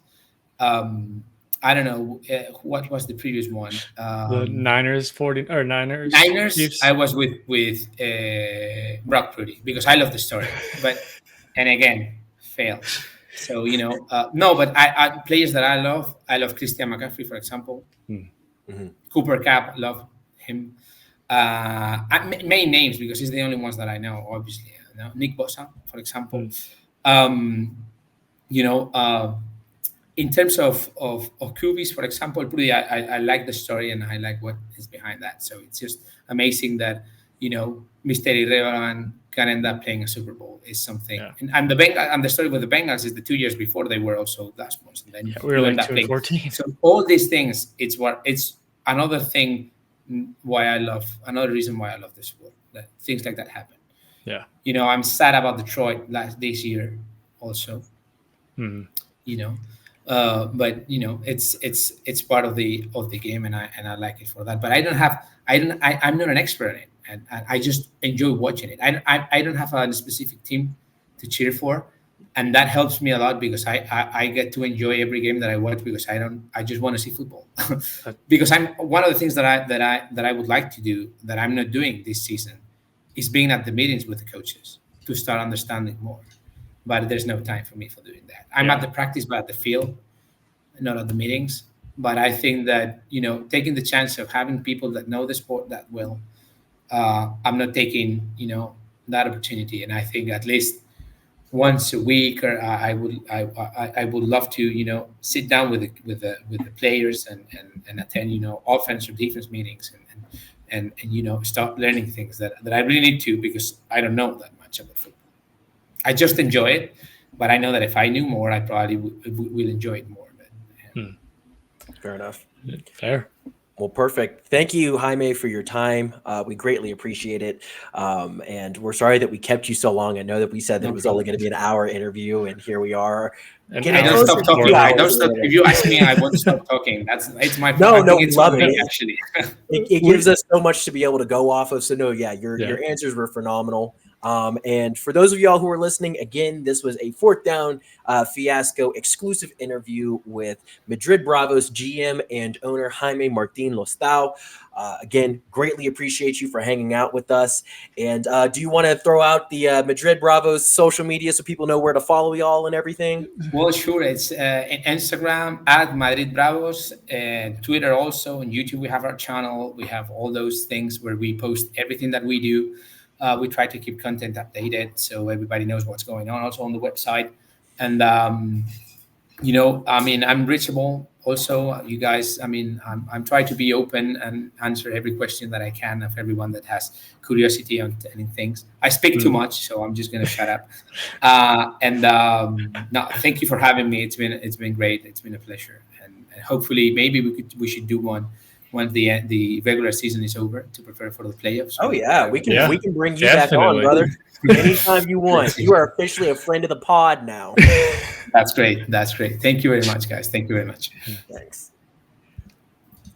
I don't know what was the previous one. The Niners, Niners. Niners. I was with Brock Purdy because I love the story, and again failed. So no, but I players that I love Christian McCaffrey, for example. Cooper Cup, love him. Main names because he's the only ones that I know, obviously. Nick Bosa, for example. In terms of QBs, for example, I like the story and I like what is behind that. So it's just amazing that Mr. Irrelevant can end up playing a Super Bowl is something. Yeah. And the story with the Bengals is the 2 years before they were also last month. And then we were like 2-14. So all these things, it's another thing another reason why I love the sport. That things like that happen. Yeah. I'm sad about Detroit this year also. But it's part of the game and I like it for that. But I'm not an expert in it, and I just enjoy watching it. I don't have a specific team to cheer for, and that helps me a lot because I get to enjoy every game that I watch because I just want to see football. Because I'm one of the things that I would like to do that I'm not doing this season is being at the meetings with the coaches to start understanding more. But there's no time for me for doing that. I'm at the practice, but at the field, not at the meetings. But I think that, taking the chance of having people that know the sport that well, I'm not taking, that opportunity. And I think at least once a week, or I would love to, sit down with the players and attend, offense or defense meetings and start learning things that I really need to because I don't know that much about football. I just enjoy it, but I know that if I knew more, I probably will enjoy it more. But, Fair enough. Fair. Well, perfect. Thank you, Jaime, for your time. We greatly appreciate it. And we're sorry that we kept you so long. I know that we said that it was only going to be an hour interview, and here we are. And I don't stop talking. I don't stop. If you ask me, I won't stop talking. It's my no, we love it. Actually, it gives us so much to be able to go off of. So your answers were phenomenal. And for those of y'all who are listening, again, this was a Fourth Down Fiasco exclusive interview with Madrid Bravos GM and owner Jaime Martín Lostao. Again, greatly appreciate you for hanging out with us. And do you want to throw out the Madrid Bravos social media so people know where to follow y'all and everything? Well, sure. It's Instagram at Madrid Bravos, and Twitter also, and YouTube. We have our channel. We have all those things where we post everything that we do. We try to keep content updated so everybody knows what's going on. Also on the website, and I'm reachable. Also, you guys, I'm trying to be open and answer every question that I can of everyone that has curiosity on telling things. I speak too much, so I'm just going to shut up. No, thank you for having me. It's been great. It's been a pleasure, and hopefully, maybe we should do one once the regular season is over to prepare for the playoffs. Oh yeah, we can bring you back on, brother. Anytime you want. You are officially a friend of the pod now. That's great. Thank you very much, guys. Thank you very much. Thanks.